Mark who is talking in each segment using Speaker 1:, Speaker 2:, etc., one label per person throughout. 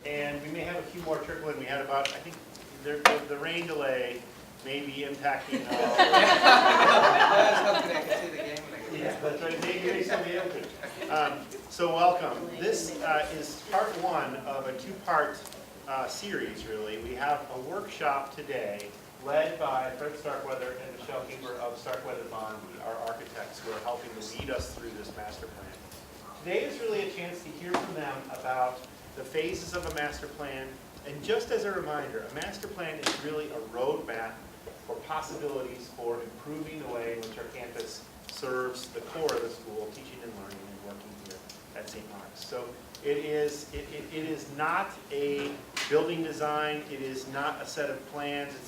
Speaker 1: and we may have a few more trickle in. We had about, I think, the rain delay may be impacting.
Speaker 2: I was hoping I could see the game.
Speaker 1: Yeah, that's right. Maybe you may still be able to. So welcome. This is part one of a two-part series, really. We have a workshop today led by Fred Starkweather and Michelle Kimber of Starkweather Bond, our architects who are helping to lead us through this master plan. Today is really a chance to hear from them about the phases of a master plan. And just as a reminder, a master plan is really a roadmap for possibilities for improving the way in which our campus serves the core of the school, teaching and learning and working here at St. Mark's. So it is not a building design. It is not a set of plans. It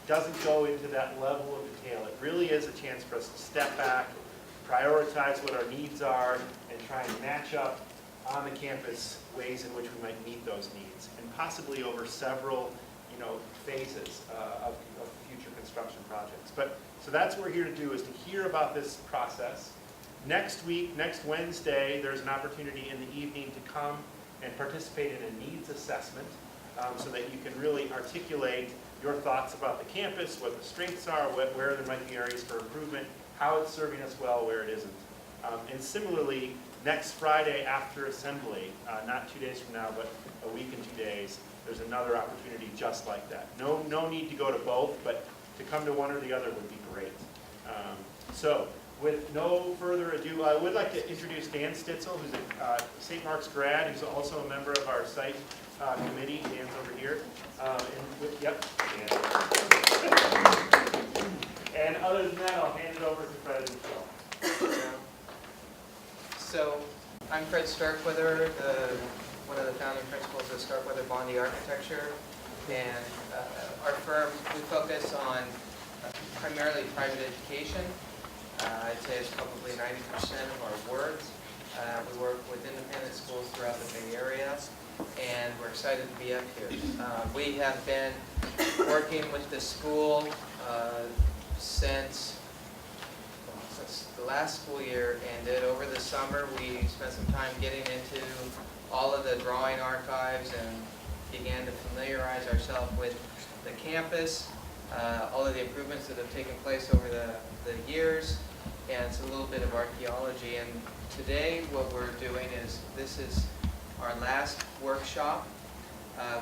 Speaker 1: doesn't go into that level of detail. It really is a chance for us to step back, prioritize what our needs are, and try and match up on the campus ways in which we might meet those needs, and possibly over several phases of future construction projects. So that's what we're here to do, is to hear about this process. Next week, next Wednesday, there's an opportunity in the evening to come and participate in a needs assessment so that you can really articulate your thoughts about the campus, what the strengths are, where there might be areas for improvement, how it's serving us well, where it isn't. And similarly, next Friday after assembly, not 2 days from now, but a week and 2 days, there's another opportunity just like that. No need to go to both, but to come to one or the other would be great. So with no further ado, I would like to introduce Dan Stitzel, who's a St. Mark's grad, who's also a member of our site committee. Dan's over here. Yep. And other than that, I'll hand it over to Fred and Michelle.
Speaker 2: So I'm Fred Starkweather, one of the founding principals of Starkweather Bondi Architecture, and our firm, we focus on primarily private education. I'd say it's probably 90% of our work. We work with independent schools throughout the Bay Area, and we're excited to be up here. We have been working with the school since the last school year ended. Over the summer, we spent some time getting into all of the drawing archives and began to familiarize ourselves with the campus, all of the improvements that have taken place over the years, and it's a little bit of archaeology. And today what we're doing is, this is our last workshop.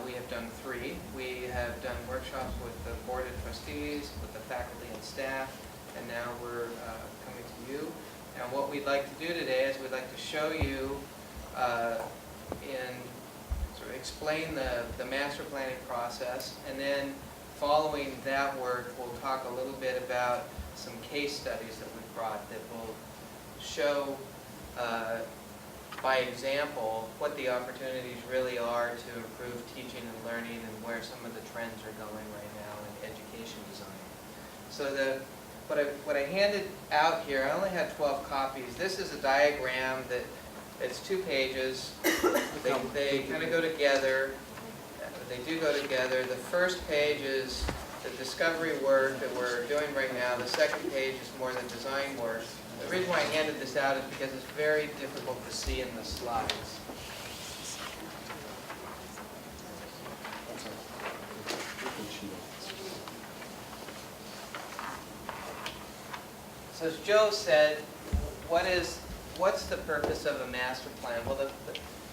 Speaker 2: We have done 3. We have done workshops with the Board of Trustees, with the faculty and staff, and now we're coming to you. And what we'd like to do today is we'd like to show you and sort of explain the master planning process, and then following that work, we'll talk a little bit about some case studies that we've brought that will show by example what the opportunities really are to improve teaching and learning and where some of the trends are going right now in education design. So what I handed out here, I only had 12 copies. This is a diagram that it's 2 pages. They kind of go together. They do go together. The first page is the discovery work that we're doing right now. The second page is more the design work. The reason why I handed this out is because it's very difficult to see in the slides. So as Joe said, what's the purpose of a master plan? Well,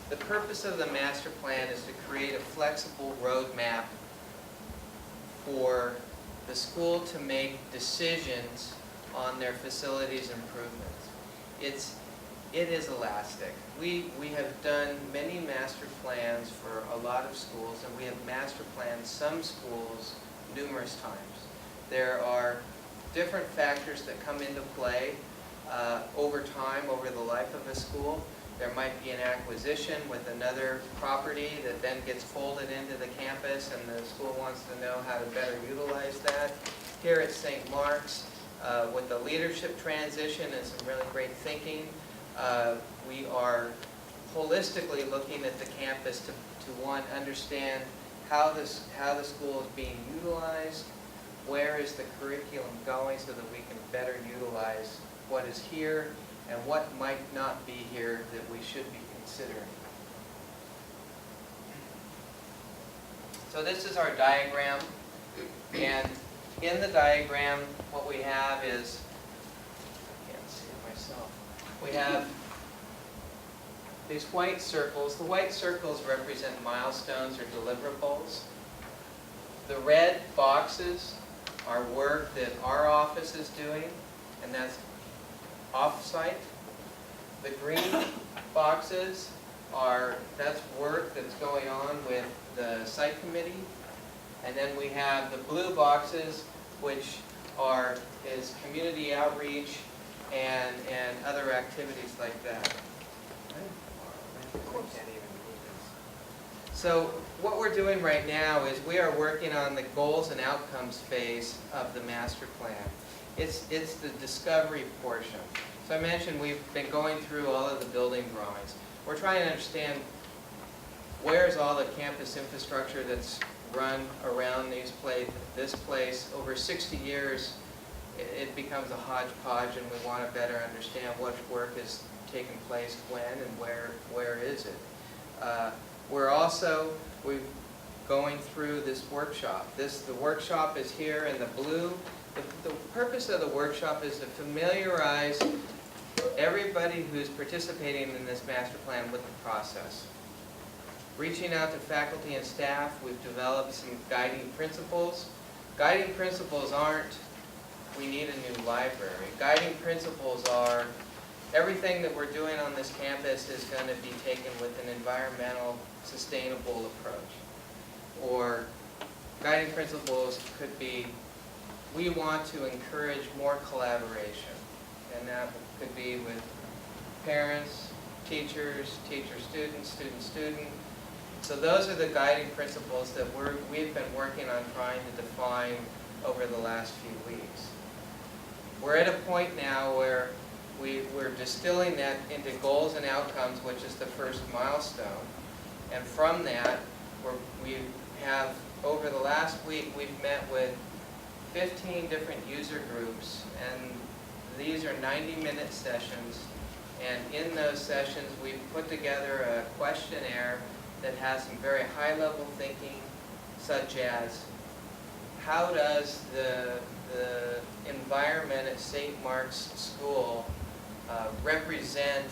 Speaker 2: the purpose of the master plan is to create a flexible roadmap for the school to make decisions on their facilities improvements. It is elastic. We have done many master plans for a lot of schools, and we have master planned some schools numerous times. There are different factors that come into play over time, over the life of a school. There might be an acquisition with another property that then gets folded into the campus, and the school wants to know how to better utilize that. Here at St. Mark's, with the leadership transition and some really great thinking, we are holistically looking at the campus to one, understand how the school is being utilized, where is the curriculum going so that we can better utilize what is here and what might not be here that we should be considering. So this is our diagram, and in the diagram, what we have is, I can't see it myself, we have these white circles. The white circles represent milestones or deliverables. The red boxes are work that our office is doing, and that's off-site. The green boxes that's work that's going on with the site committee. And then we have the blue boxes, which is community outreach and other activities like that. So what we're doing right now is we are working on the goals and outcomes phase of the master plan. It's the discovery portion. So I mentioned we've been going through all of the building drawings. We're trying to understand where's all the campus infrastructure that's run around this place. Over 60 years, it becomes a hodgepodge, and we want to better understand what work is taking place when and where is it. We're going through this workshop. The workshop is here in the blue. The purpose of the workshop is to familiarize everybody who's participating in this master plan with the process. Reaching out to faculty and staff, we've developed some guiding principles. Guiding principles aren't, we need a new library. Guiding principles are, everything that we're doing on this campus is going to be taken with an environmental, sustainable approach. Or guiding principles could be, we want to encourage more collaboration. And that could be with parents, teachers, teacher-student, student-student. So those are the guiding principles that we've been working on trying to define over the last few weeks. We're at a point now where we're distilling that into goals and outcomes, which is the first milestone. And from that, we have, over the last week, we've met with 15 different user groups, and these are 90-minute sessions. And in those sessions, we've put together a questionnaire that has some very high-level thinking, such as, how does the environment at St. Mark's School represent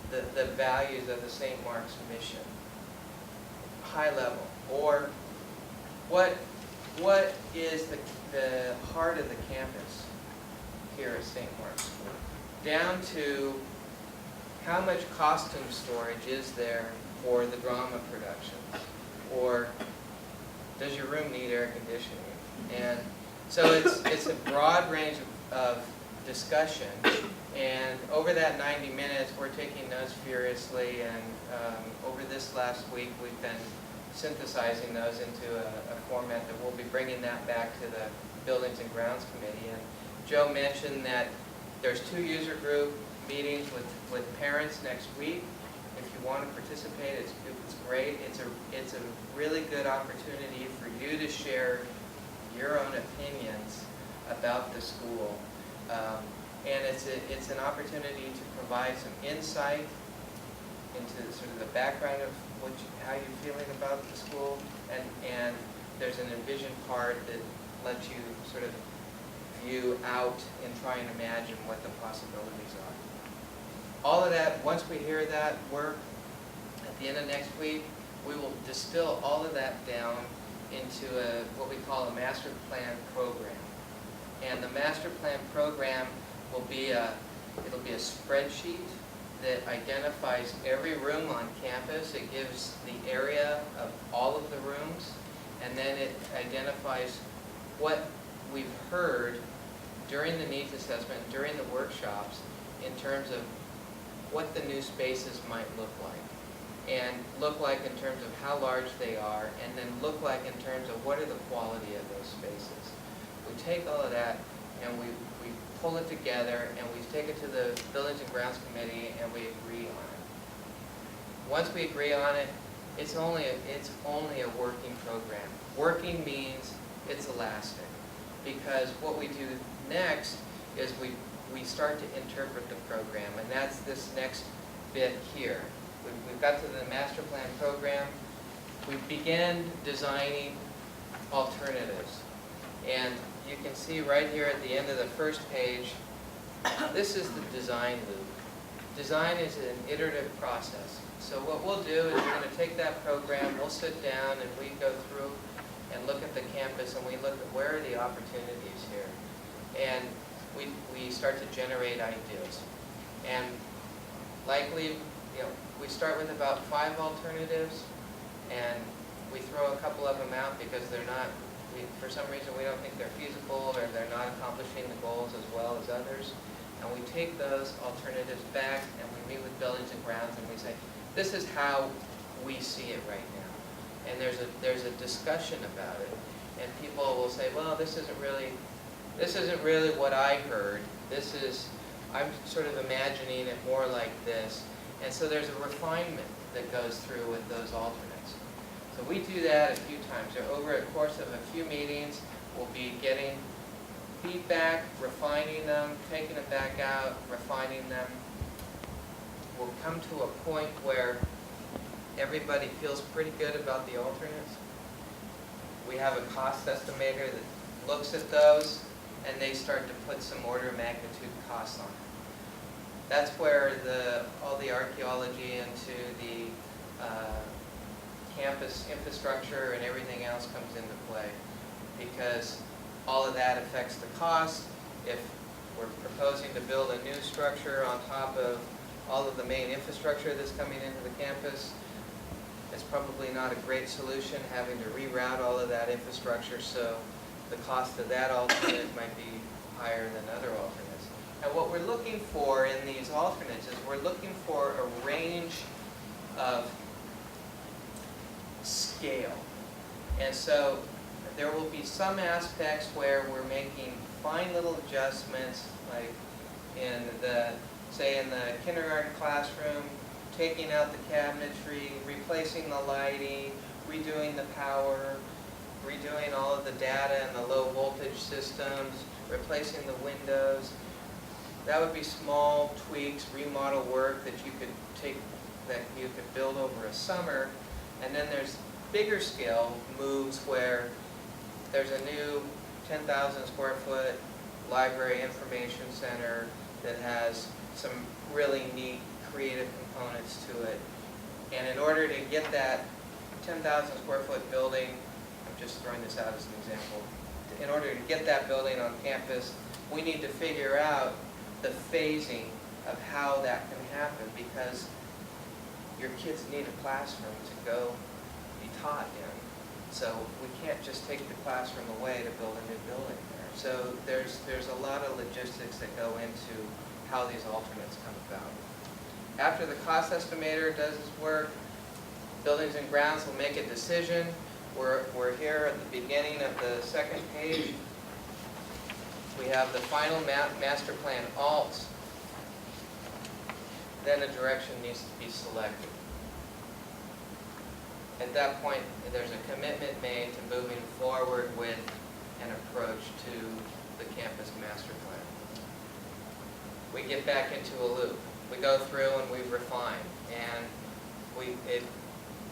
Speaker 2: the values of the St. Mark's mission? High level. Or what is the heart of the campus here at St. Mark's School? Down to how much costume storage is there for the drama productions? Or does your room need air conditioning? And so it's a broad range of discussion. And over that 90 minutes, we're taking notes furiously, and over this last week, we've been synthesizing those into a format that we'll be bringing that back to the Buildings and Grounds Committee. And Joe mentioned that there's 2 user group meetings with parents next week. If you want to participate, it's great. It's a really good opportunity for you to share your own opinions about the school. And it's an opportunity to provide some insight into sort of the background of how you're feeling about the school, and there's an envision part that lets you sort of view out and try and imagine what the possibilities are. All of that, once we hear that work, at the end of next week, we will distill all of that down into what we call a master plan program. And the master plan program will be it'll be a spreadsheet that identifies every room on campus. It gives the area of all of the rooms, and then it identifies what we've heard during the needs assessment, during the workshops, in terms of what the new spaces might look like. And look like in terms of how large they are, and then look like in terms of what are the quality of those spaces. We take all of that and we pull it together, and we take it to the Buildings and Grounds Committee, and we agree on it. Once we agree on it, it's only a working program. Working means it's elastic, because what we do next is we start to interpret the program, and that's this next bit here. We've got to the master plan program. we began designing alternatives. And you can see right here at the end of the first page, this is the design loop. Design is an iterative process. So what we'll do is we're going to take that program, we'll sit down and we go through and look at the campus and we look at where are the opportunities here. And we start to generate ideas. And likely, we start with about 5 alternatives and we throw a couple of them out because they're not, for some reason we don't think they're feasible or they're not accomplishing the goals as well as others. And we take those alternatives back and we meet with buildings and grounds and we say, this is how we see it right now. And there's a discussion about it. And people will say, well, this isn't really what I heard. I'm sort of imagining it more like this. And so there's a refinement that goes through with those alternates. So we do that a few times. Over a course of a few meetings, we'll be getting feedback, refining them, taking them back out, refining them. We'll come to a point where everybody feels pretty good about the alternates. We have a cost estimator that looks at those and they start to put some order of magnitude costs on it. That's where all the archaeology into the campus infrastructure and everything else comes into play, because all of that affects the cost. If we're proposing to build a new structure on top of all of the main infrastructure that's coming into the campus, it's probably not a great solution having to reroute all of that infrastructure, so the cost of that alternate might be higher than other alternates. And what we're looking for in these alternates is we're looking for a range of scale. And so there will be some aspects where we're making fine little adjustments, like say in the kindergarten classroom, taking out the cabinetry, replacing the lighting, redoing the power, redoing all of the data and the low voltage systems, replacing the windows. That would be small tweaks, remodel work that you could build over a summer. And then there's bigger scale moves where there's a new 10,000 square foot library information center that has some really neat creative components to it. And in order to get that 10,000 square foot building, I'm just throwing this out as an example, in order to get that building on campus, we need to figure out the phasing of how that can happen, because your kids need a classroom to go be taught in. So we can't just take the classroom away to build a new building there. So there's a lot of logistics that go into how these alternates come about. After the cost estimator does his work, buildings and grounds will make a decision. We're here at the beginning of the second page. We have the final master plan alts. Then a direction needs to be selected. At that point, there's a commitment made to moving forward with an approach to the campus master plan. We get back into a loop. We go through and we refine. And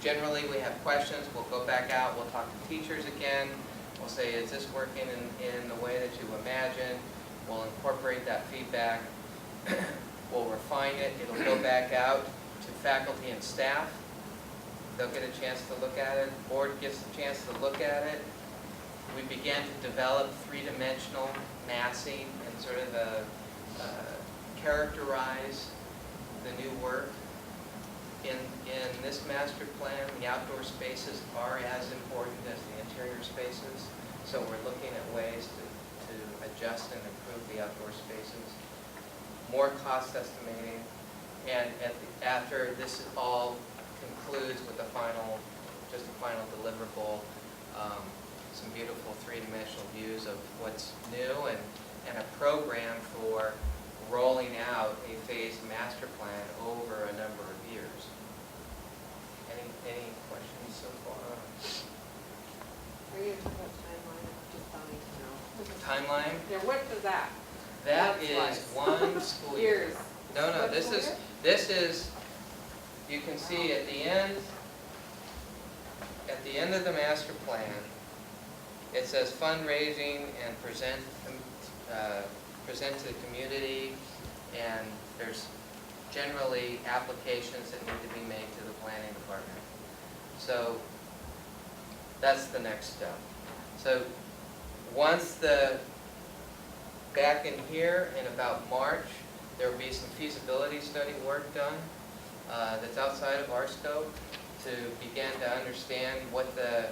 Speaker 2: generally we have questions. We'll go back out. We'll talk to teachers again. We'll say, is this working in the way that you imagine? We'll incorporate that feedback. We'll refine it. It'll go back out to faculty and staff. They'll get a chance to look at it. The board gets a chance to look at it. We began to develop three-dimensional massing and sort of characterize the new work. In this master plan, the outdoor spaces are as important as the interior spaces. So we're looking at ways to adjust and improve the outdoor spaces. More cost estimating. And after this all concludes with just a final deliverable, some beautiful three-dimensional views of what's new and a program for rolling out a phased master plan over a number of years. Any questions so far?
Speaker 3: Are you talking about timeline? Just wanting to know.
Speaker 2: Timeline?
Speaker 3: Yeah, what is that?
Speaker 2: That
Speaker 3: That's
Speaker 2: is one school year.
Speaker 3: Years.
Speaker 2: No,
Speaker 3: One
Speaker 2: this
Speaker 3: school
Speaker 2: is, you can see at the end, at the end of the master plan, it says fundraising and present to the community, and there's generally applications that need to be made to the planning department. So that's the next step. So once back in here in about March, there will be some feasibility study work done that's outside of our scope to begin to understand what the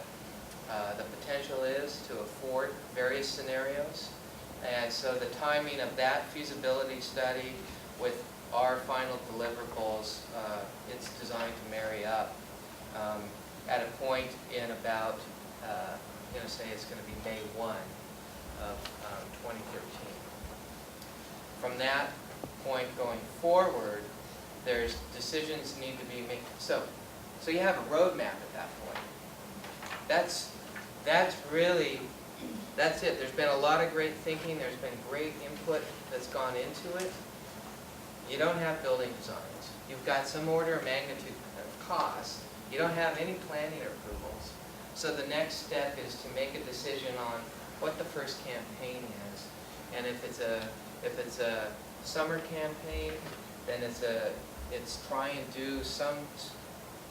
Speaker 2: potential is to afford various scenarios. And so the timing of that feasibility study with our final deliverables, it's designed to marry up at a point in about, I'm going to say it's going to be May 1 of 2013. From that point going forward, there's decisions need to be made. So you have a roadmap at that point. That's really, that's it. There's been a lot of great thinking. There's been great input that's gone into it. You don't have building designs. You've got some order of magnitude of cost. You don't have any planning approvals. So the next step is to make a decision on what the first campaign is. And if it's a summer campaign, then it's try and do some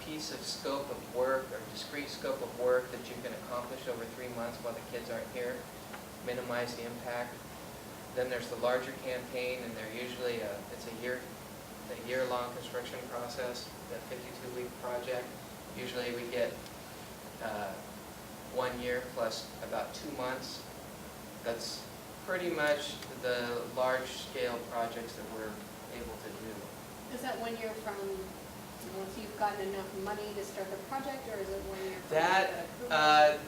Speaker 2: piece of scope of work or discrete scope of work that you can accomplish over 3 months while the kids aren't here, minimize the impact. Then there's the larger campaign, and they're usually it's a year-long construction process, a 52-week project. Usually we get 1 year plus about 2 months. That's pretty much the large-scale projects that we're able to do.
Speaker 3: Is that 1 year from once you've gotten enough money to start the project, or is it 1 year from
Speaker 2: That,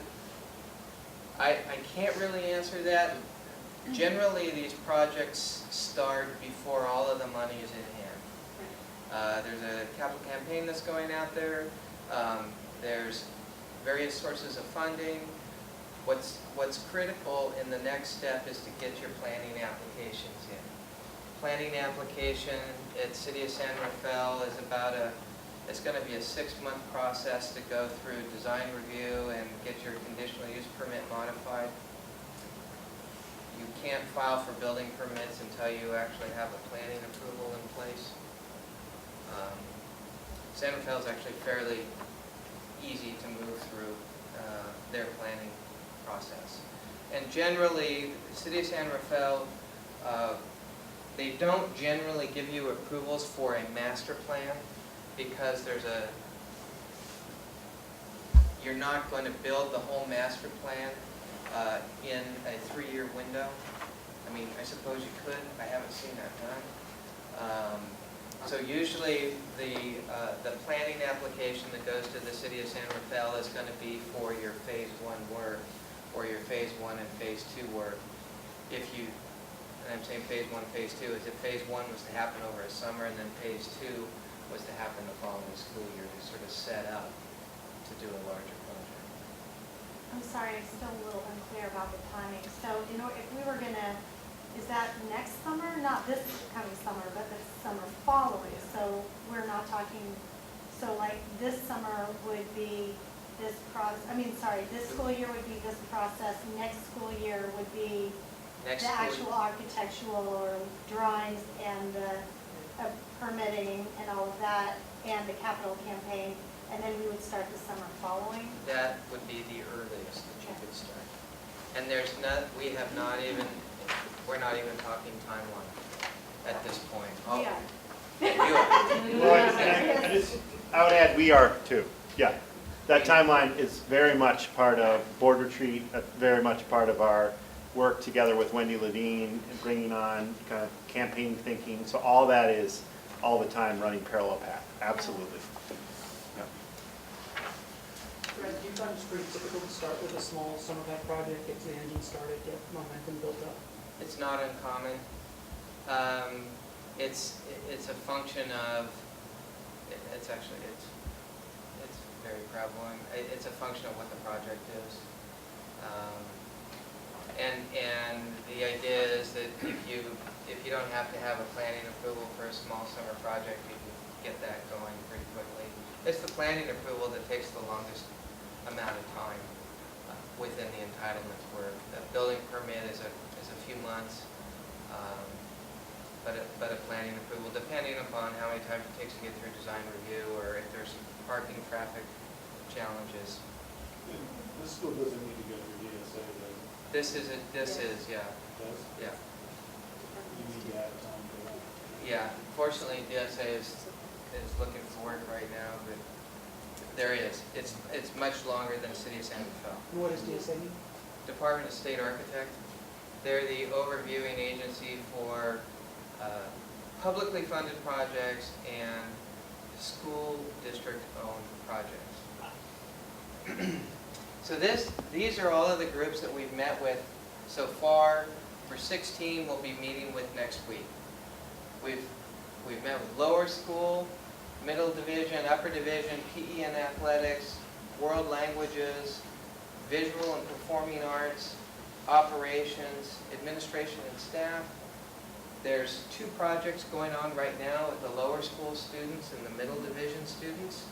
Speaker 2: I can't really answer that. Generally, these projects start before all of the money is in hand. There's a capital campaign that's going out there. There's various sources of funding. What's critical in the next step is to get your planning applications in. Planning application at City of San Rafael is it's going to be a 6-month process to go through design review and get your conditional use permit modified. You can't file for building permits until you actually have a planning approval in place. San Rafael is actually fairly easy to move through their planning process. And generally, the City of San Rafael, they don't generally give you approvals for a master plan because you're not going to build the whole master plan in a 3-year window. I mean, I suppose you could. I haven't seen that done. So usually the planning application that goes to the City of San Rafael is going to be for your Phase 1 work or your Phase 1 and Phase 2 work. And I'm saying Phase 1, Phase 2, is if Phase 1 was to happen over a summer and then Phase 2 was to happen the following school year to sort of set up to do a larger project.
Speaker 4: I'm sorry, I'm still a little unclear about the timing. So, if we were gonna, is that next summer? Not this coming summer, but the summer following. So we're not talking, so like this summer would be this this school year would be this process, next school year would be the actual architectural or drawings and the permitting and all of that, and the capital campaign, and then we would start the summer following?
Speaker 2: That would be the earliest that you could start. And we're not even talking timeline at this point.
Speaker 4: We are.
Speaker 2: You are.
Speaker 1: Well, I would add, we are too. Yeah. That timeline is very much part of Board Retreat, very much part of our work together with Wendy Ledeen, bringing on kind of campaign thinking. So all that is all the time running parallel path. Absolutely. Yeah.
Speaker 5: Fred, do you find it's pretty typical to start with a small summer type project, get the engine started, get momentum built up?
Speaker 2: It's not uncommon. It's a function of, it's very prevalent. It's a function of what the project is. And the idea is that if you don't have to have a planning approval for a small summer project, you can get that going pretty quickly. It's the planning approval that takes the longest amount of time within the entitlements work. The building permit is a few months, but a planning approval, depending upon how many times it takes to get through design review, or if there's parking, traffic challenges.
Speaker 6: And this school doesn't need to go through DSA, does it?
Speaker 2: This is, yeah,
Speaker 6: Does?
Speaker 2: yeah.
Speaker 6: You need to add time to that.
Speaker 2: Yeah, fortunately, DSA is looking for work right now, but there is. It's much longer than City of San Rafael.
Speaker 5: And what does DSA mean?
Speaker 2: Department of State Architect. They're the overviewing agency for publicly funded projects and school district-owned projects. So these are all of the groups that we've met with so far. For 16, we'll be meeting with next week. We've met with lower school, middle division, upper division, PE and athletics, world languages, visual and performing arts, operations, administration and staff. There's 2 projects going on right now with the lower school students and the middle division students.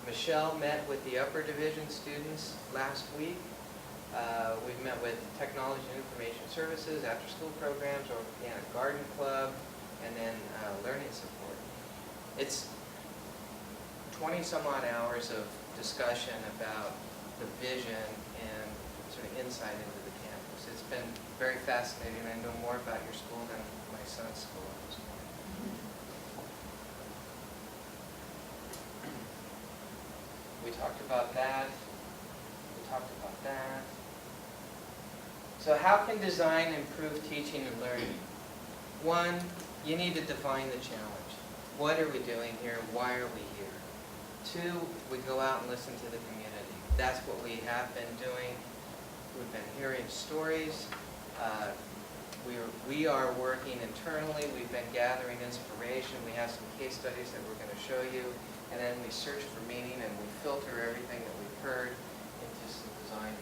Speaker 2: Michelle met with the upper division students last week. We've met with technology and information services, after-school programs, organic garden club, and then learning support. It's 20 some odd hours of discussion about the vision and sort of insight into the campus. It's been very fascinating. I know more about your school than my son's school at this point. We talked about that. We talked about that. So how can design improve teaching and learning? 1, you need to define the challenge. What are we doing here? Why are we here? 2, we go out and listen to the community. That's what we have been doing. We've been hearing stories. We are working internally. We've been gathering inspiration. We have some case studies that we're going to show you. And then we search for meaning and we filter everything that we've heard into some design.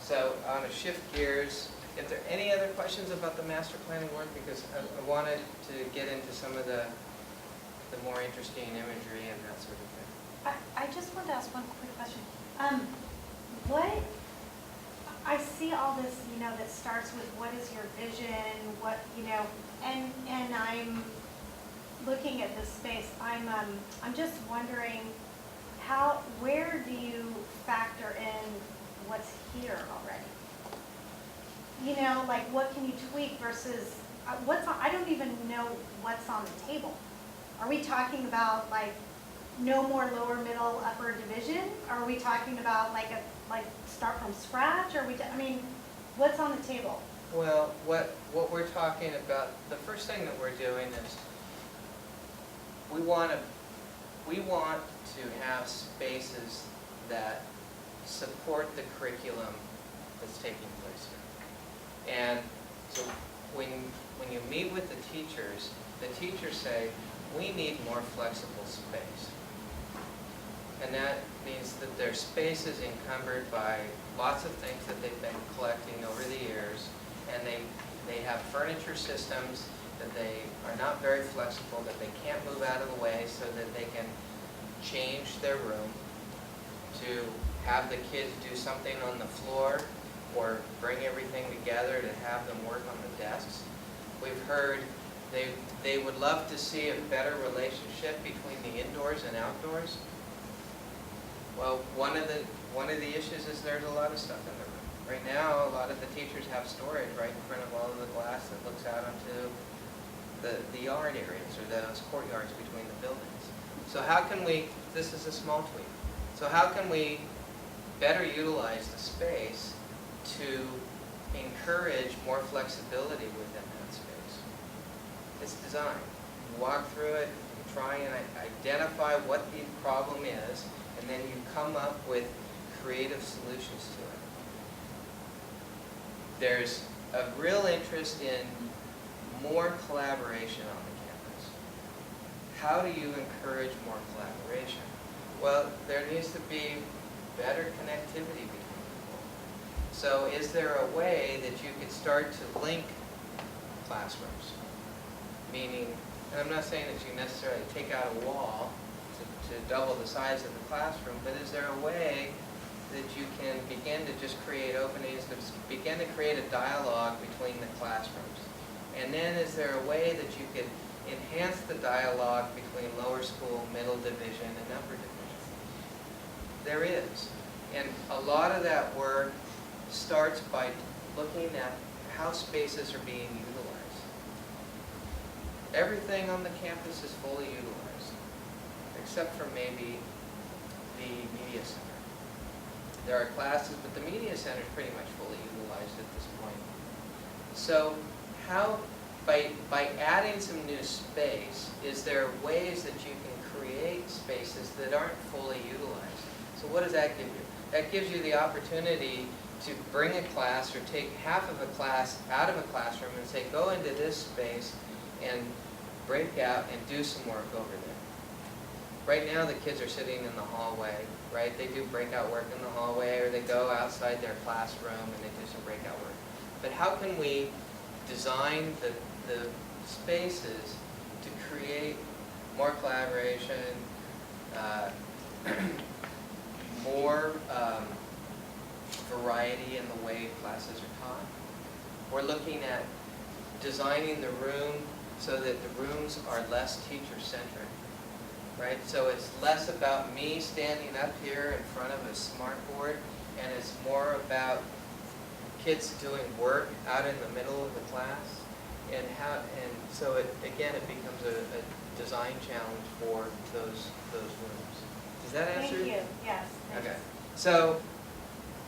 Speaker 2: So I want to shift gears. If there are any other questions about the master planning work, because I wanted to get into some of the more interesting imagery and that sort of thing.
Speaker 4: I just wanted to ask one quick question. What, I see all this, that starts with what is your vision, what, and I'm looking at this space. I'm just wondering where do you factor in what's here already? Like what can you tweak versus I don't even know what's on the table. Are we talking about like no more lower, middle, upper division? Are we talking about like start from scratch? What's on the table?
Speaker 2: Well, what we're talking about, the first thing that we're doing is we want to have spaces that support the curriculum that's taking place here. And so when you meet with the teachers say, we need more flexible space. And that means that their space is encumbered by lots of things that they've been collecting over the years, and they have furniture systems that they are not very flexible, that they can't move out of the way so that they can change their room, to have the kids do something on the floor or bring everything together to have them work on the desks. We've heard they would love to see a better relationship between the indoors and outdoors. Well, one of the issues is there's a lot of stuff in the room. Right now, a lot of the teachers have storage right in front of all of the glass that looks out onto the yard areas or those courtyards between the buildings. So how can we, this is a small tweak, so how can we better utilize the space to encourage more flexibility within that space? It's design. You walk through it, you try and identify what the problem is, and then you come up with creative solutions to it. There's a real interest in more collaboration on the campus. How do you encourage more collaboration? Well, there needs to be better connectivity between people. So is there a way that you could start to link classrooms? Meaning, and I'm not saying that you necessarily take out a wall to to double the size of the classroom, but is there a way that you can begin to just create openings, to begin to create a dialogue between the classrooms? And then is there a way that you could enhance the dialogue between lower school, middle division, and upper division? There is. And a lot of that work starts by looking at how spaces are being utilized. Everything on the campus is fully utilized, except for maybe the media center. There are classes, but the media center is pretty much fully utilized at this point. So how, by adding some new space, is there ways that you can create spaces that aren't fully utilized? So what does that give you? That gives you the opportunity to bring a class or take half of a class out of a classroom and say, go into this space and break out and do some work over there. Right now the kids are sitting in the hallway, right? They do breakout work in the hallway, or they go outside their classroom and they do some breakout work. But how can we design the spaces to create more collaboration, more variety in the way classes are taught? We're looking at designing the room so that the rooms are less teacher-centric, right? So it's less about me standing up here in front of a smart board, and it's more about kids doing work out in the middle of the class, and so it becomes a design challenge for those rooms. Does that answer?
Speaker 4: Thank you, yes. thanks.
Speaker 2: Okay. So,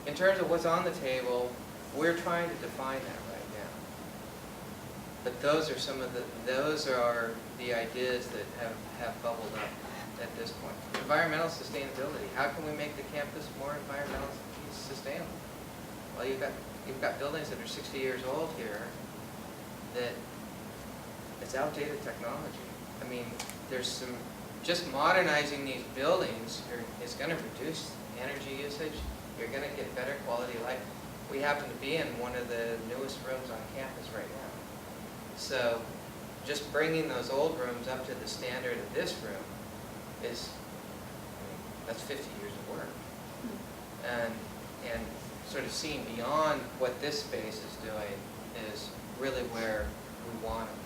Speaker 2: in terms of what's on the table, we're trying to define that right now. But those are the ideas that have bubbled up at this point. Environmental sustainability. How can we make the campus more environmentally sustainable? Well, you've got buildings that are 60 years old here that it's outdated technology. I mean, there's some, just modernizing these buildings is going to reduce energy usage. You're going to get better quality of life. We happen to be in one of the newest rooms on campus right now. So just bringing those old rooms up to the standard of this room is, that's 50 years of work. And sort of seeing beyond what this space is doing is really where we want to be.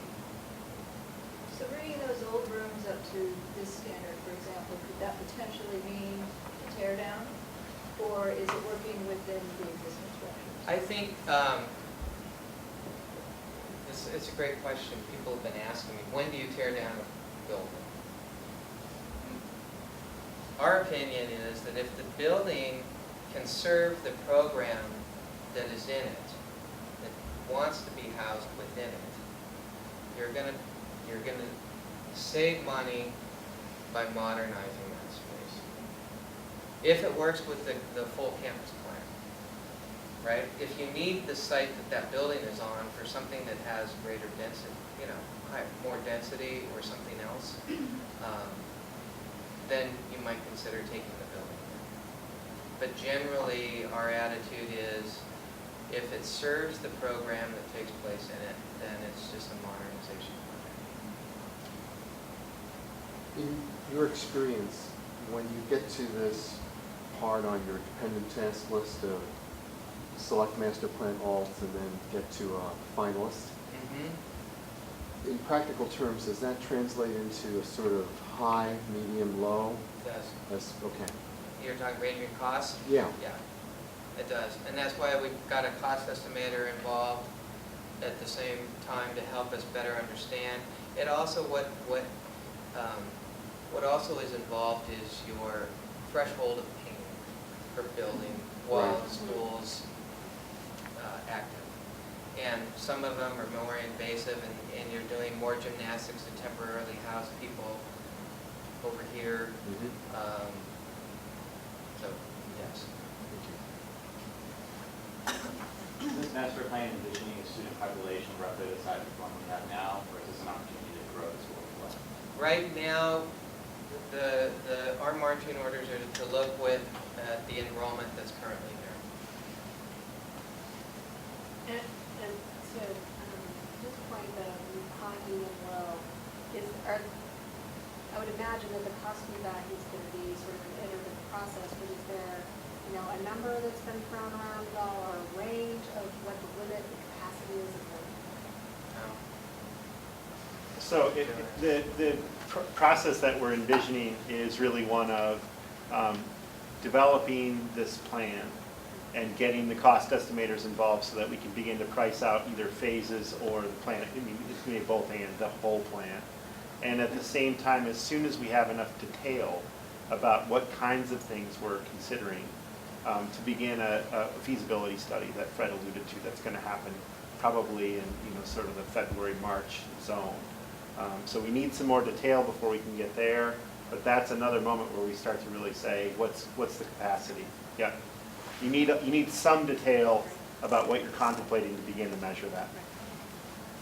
Speaker 7: So bringing those old rooms up to this standard, for example, could that potentially mean a tear down? Or is it working within the existing structures?
Speaker 2: I think it's a great question. People have been asking me, when do you tear down a building? Our opinion is that if the building can serve the program that is in it, that wants to be housed within it, you're going to save money by modernizing that space. If it works with the full campus plan, right? If you need the site that building is on for something that has greater density, more density or something else, then you might consider taking the building. But generally, our attitude is, if it serves the program that takes place in it, then it's just a modernization project.
Speaker 8: In your experience, when you get to this part on your dependent task list of select master plan alts and then get to a finalist, in practical terms, does that translate into a sort of high, medium, low?
Speaker 2: It does.
Speaker 8: Okay.
Speaker 2: You're talking ranging costs?
Speaker 8: Yeah.
Speaker 2: Yeah, it does. And that's why we've got a cost estimator involved at the same time to help us better understand. It also, what also is involved is your threshold of pain per building while
Speaker 8: Right.
Speaker 2: the school's active. And some of them are more invasive, and you're doing more gymnastics to temporarily house people over here. So, yes.
Speaker 9: Is this master plan envisioning a student population roughly the size of the one we have now, or is this an opportunity to grow the school as well?
Speaker 2: Right now, our marching orders are to look with the enrollment that's currently there.
Speaker 3: And to this point, the high, medium, low, I would imagine that the cost feedback is going to be sort of an iterative process, but is there, a number that's been thrown around at all, or a range of what the limit, the capacity is of the?
Speaker 1: So the process that we're envisioning is really one of developing this plan and getting the cost estimators involved so that we can begin to price out either phases or the plan. I mean, it's going to be both and the whole plan. And at the same time, as soon as we have enough detail about what kinds of things we're considering, to begin a feasibility study that Fred alluded to that's going to happen probably in sort of the February, March zone. So we need some more detail before we can get there, but that's another moment where we start to really say, what's the capacity? Yeah, you need some detail about what you're contemplating to begin to measure that.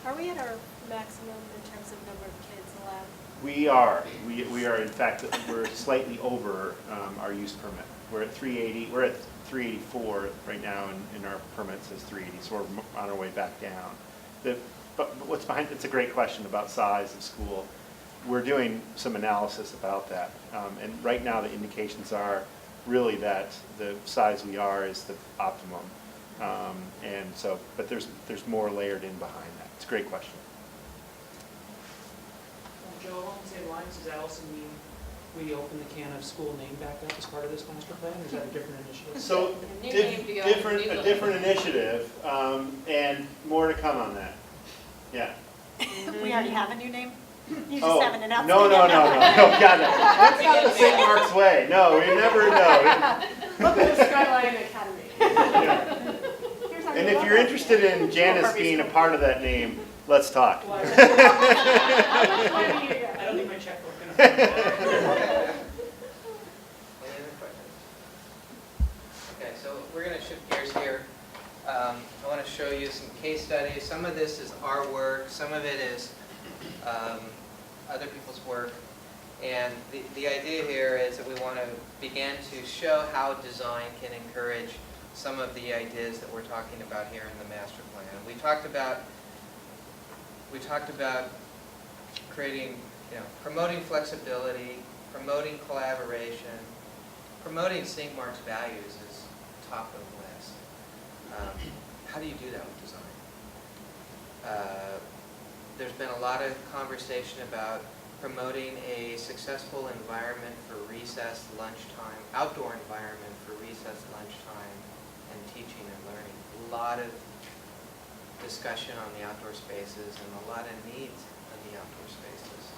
Speaker 10: Are we at our maximum in terms of number of kids allowed?
Speaker 1: We are. We are, in fact, we're slightly over our use permit. We're at 380. We're at 384 right now, and our permit says 380, so we're on our way back down. But what's behind, it's a great question about size of school. We're doing some analysis about that. And right now the indications are really that the size we are is the optimum. And so, but there's more layered in behind that. It's a great question.
Speaker 5: Joe, along the same lines, does Allison mean we open the can of school name back up as part of this master plan, or is that a different initiative?
Speaker 1: So a different initiative, and more to come on that. Yeah.
Speaker 10: We already have a new name? You just
Speaker 1: Oh,
Speaker 10: haven't announced
Speaker 1: no,
Speaker 10: it
Speaker 1: no,
Speaker 10: yet?
Speaker 1: no, no, no, God, that's St. Mark's Way. No, we never know.
Speaker 3: Look at the Skyline Academy.
Speaker 1: Yeah.
Speaker 3: Here's our
Speaker 1: And
Speaker 3: new
Speaker 1: if you're
Speaker 3: logo.
Speaker 1: interested in Janice being a part of that name, let's talk.
Speaker 5: Well,
Speaker 3: How much money do you got?
Speaker 5: I don't need my checkbook.
Speaker 2: Any other questions? Okay, so we're going to shift gears here. I want to show you some case studies. Some of this is our work. Some of it is other people's work. And the idea here is that we want to begin to show how design can encourage some of the ideas that we're talking about here in the master plan. We talked about creating, promoting flexibility, promoting collaboration, promoting St. Mark's values is top of the list. How do you do that with design? There's been a lot of conversation about promoting a successful environment for recess, lunchtime, outdoor environment for recess, lunchtime, and teaching and learning. A lot of discussion on the outdoor spaces and a lot of needs on the outdoor spaces.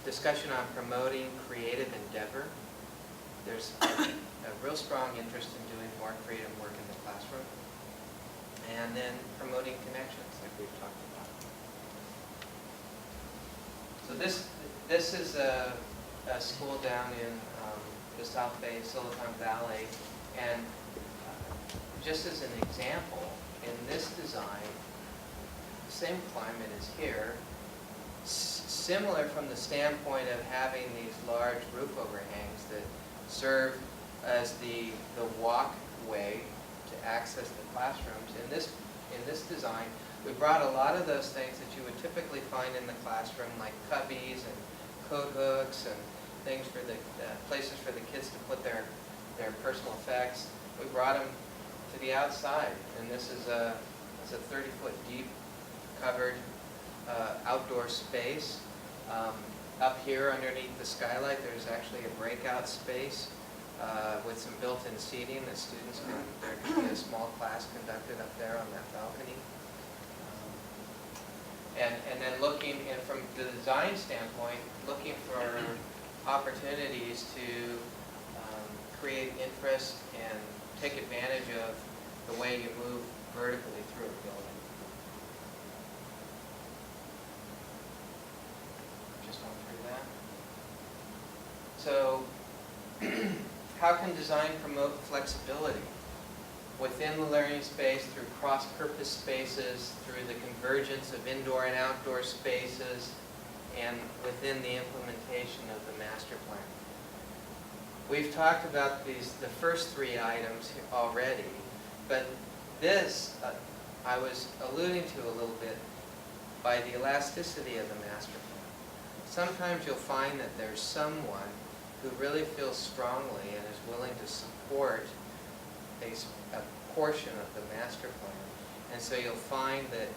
Speaker 2: Discussion on promoting creative endeavor. There's a real strong interest in doing more creative work in the classroom. And then promoting connections, like we've talked about. So this is a school down in the South Bay, Silicon Valley, and just as an example, in this design, the same climate is here, similar from the standpoint of having these large roof overhangs that serve as the walkway to access the classrooms. In this design, we brought a lot of those things that you would typically find in the classroom, like cubbies and coat hooks and things for the places for the kids to put their personal effects. We brought them to the outside, and this is a 30-foot deep covered outdoor space. Up here underneath the skylight, there's actually a breakout space with some built-in seating that students there can be a small class conducted up there on that balcony. And then looking, and from the design standpoint, looking for opportunities to create interest and take advantage of the way you move vertically through a building. Just went through that. So, how can design promote flexibility within the learning space, through cross-purpose spaces, through the convergence of indoor and outdoor spaces, and within the implementation of the master plan? We've talked about the first three items already, but this I was alluding to a little bit by the elasticity of the master plan. sometimes you'll find that there's someone who really feels strongly and is willing to support a portion of the master plan. And so you'll find that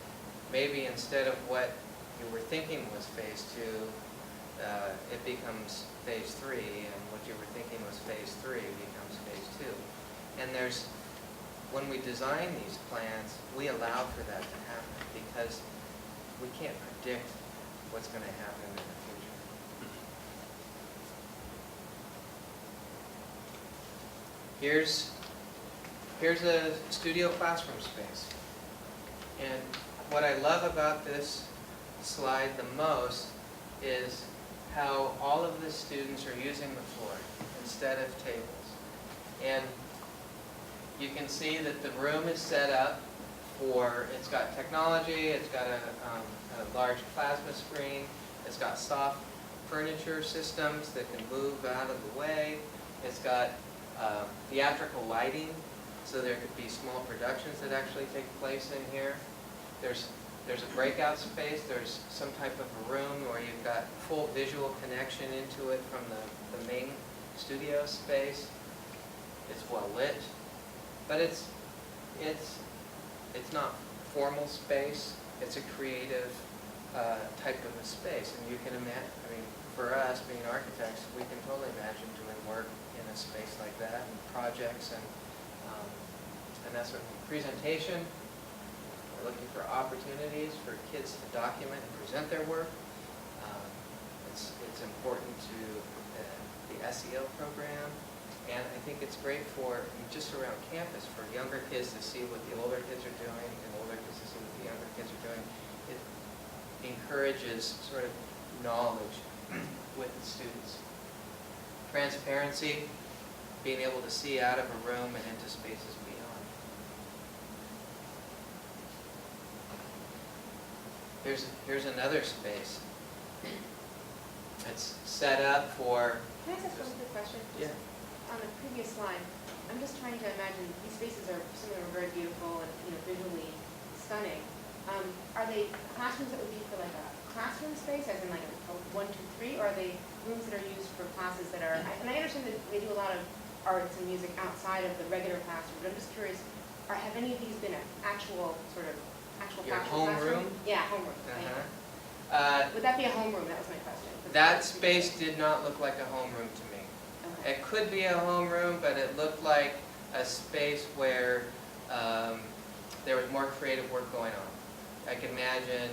Speaker 2: maybe instead of what you were thinking was phase 2, it becomes phase 3, and what you were thinking was phase 3 becomes phase 2. And when we design these plans, we allow for that to happen because we can't predict what's going to happen in the future. Here's a studio classroom space. And what I love about this slide the most is how all of the students are using the floor instead of tables. And you can see that the room is set up for, it's got technology, it's got a large plasma screen, it's got soft furniture systems that can move out of the way, it's got theatrical lighting, so there could be small productions that actually take place in here. There's a breakout space, there's some type of a room where you've got full visual connection into it from the main studio space. It's well lit, but it's not formal space. It's a creative type of a space, and you can imagine. I mean, for us being architects, we can totally imagine doing work in a space like that, and projects, and that sort of thing. Presentation. We're looking for opportunities for kids to document and present their work. It's important to the SEL program, and I think it's great for just around campus for younger kids to see what the older kids are doing and older kids to see what the younger kids are doing. It encourages sort of knowledge with the students. Transparency, being able to see out of a room and into spaces beyond. Here's another space. It's set up for...
Speaker 11: Can I ask one quick question?
Speaker 2: Yeah.
Speaker 11: On the previous slide, I'm just trying to imagine, these spaces are, some of them are very beautiful and visually stunning. Are they classrooms that would be for like a classroom space, as in like a 1, 2, 3, or are they rooms that are used for classes that are, and I understand that they do a lot of arts and music outside of the regular classroom, but I'm just curious, have any of these been an actual
Speaker 2: Your
Speaker 11: classroom?
Speaker 2: homeroom?
Speaker 11: Yeah, homeroom. Would that be a homeroom? That was my question.
Speaker 2: That space did not look like a homeroom to me.
Speaker 11: Okay.
Speaker 2: It could be a homeroom, but it looked like a space where there was more creative work going on. I can imagine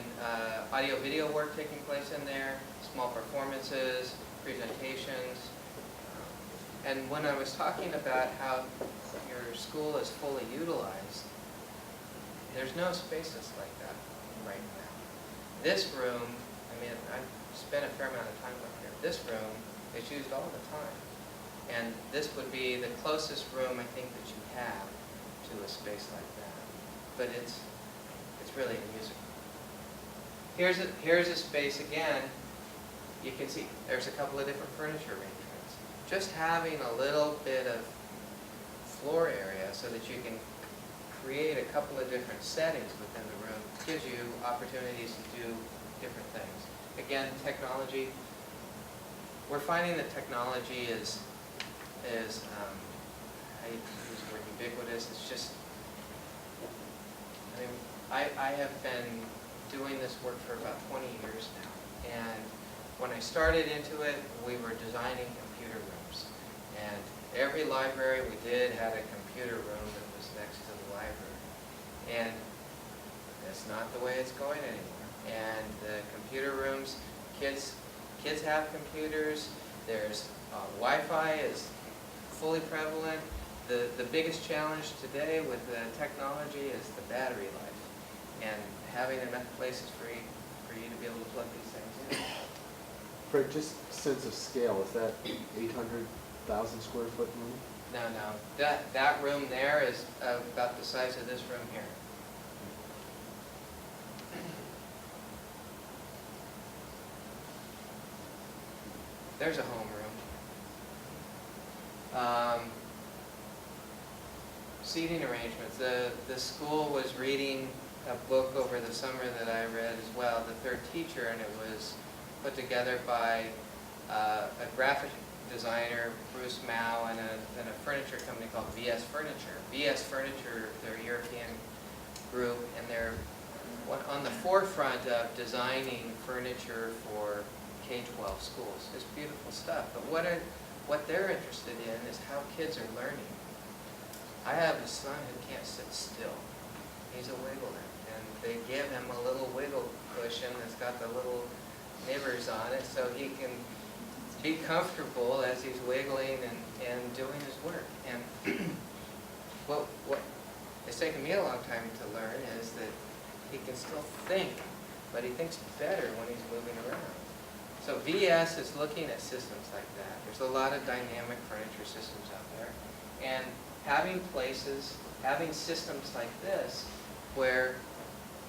Speaker 2: audio-video work taking place in there, small performances, presentations. And when I was talking about how your school is fully utilized, there's no spaces like that right now. This room, I mean, I've spent a fair amount of time up here. This room is used all the time. And this would be the closest room, I think, that you have to a space like that. But it's really a music room. Here's a space again. You can see there's a couple of different furniture arrangements. Just having a little bit of floor area so that you can create a couple of different settings within the room gives you opportunities to do different things. Again, technology. We're finding that technology is I use the word ubiquitous. It's just, I mean, I have been doing this work for about 20 years now, and when I started into it, we were designing computer rooms, and every library we did had a computer room that was next to the library, and that's not the way it's going anymore. And the computer rooms, kids have computers. There's Wi-Fi is fully prevalent. The biggest challenge today with the technology is the battery life, and having enough places for you to be able to plug these things in.
Speaker 8: Fred, just sense of scale, is that 800,000 square foot room?
Speaker 2: No. That room there is about the size of this room here. There's a homeroom. Seating arrangements. The school was reading a book over the summer that I read as well, The Third Teacher, and it was put together by a graphic designer, Bruce Mao, and a furniture company called VS Furniture. VS Furniture, they're a European group, and they're on the forefront of designing furniture for K-12 schools. It's beautiful stuff, but what they're interested in is how kids are learning. I have a son who can't sit still. He's a wiggler, and they give him a little wiggle cushion that's got the little nivers on it so he can be comfortable as he's wiggling and doing his work. And what it's taken me a long time to learn is that he can still think, but he thinks better when he's moving around. So VS is looking at systems like that. There's a lot of dynamic furniture systems out there. And having systems like this where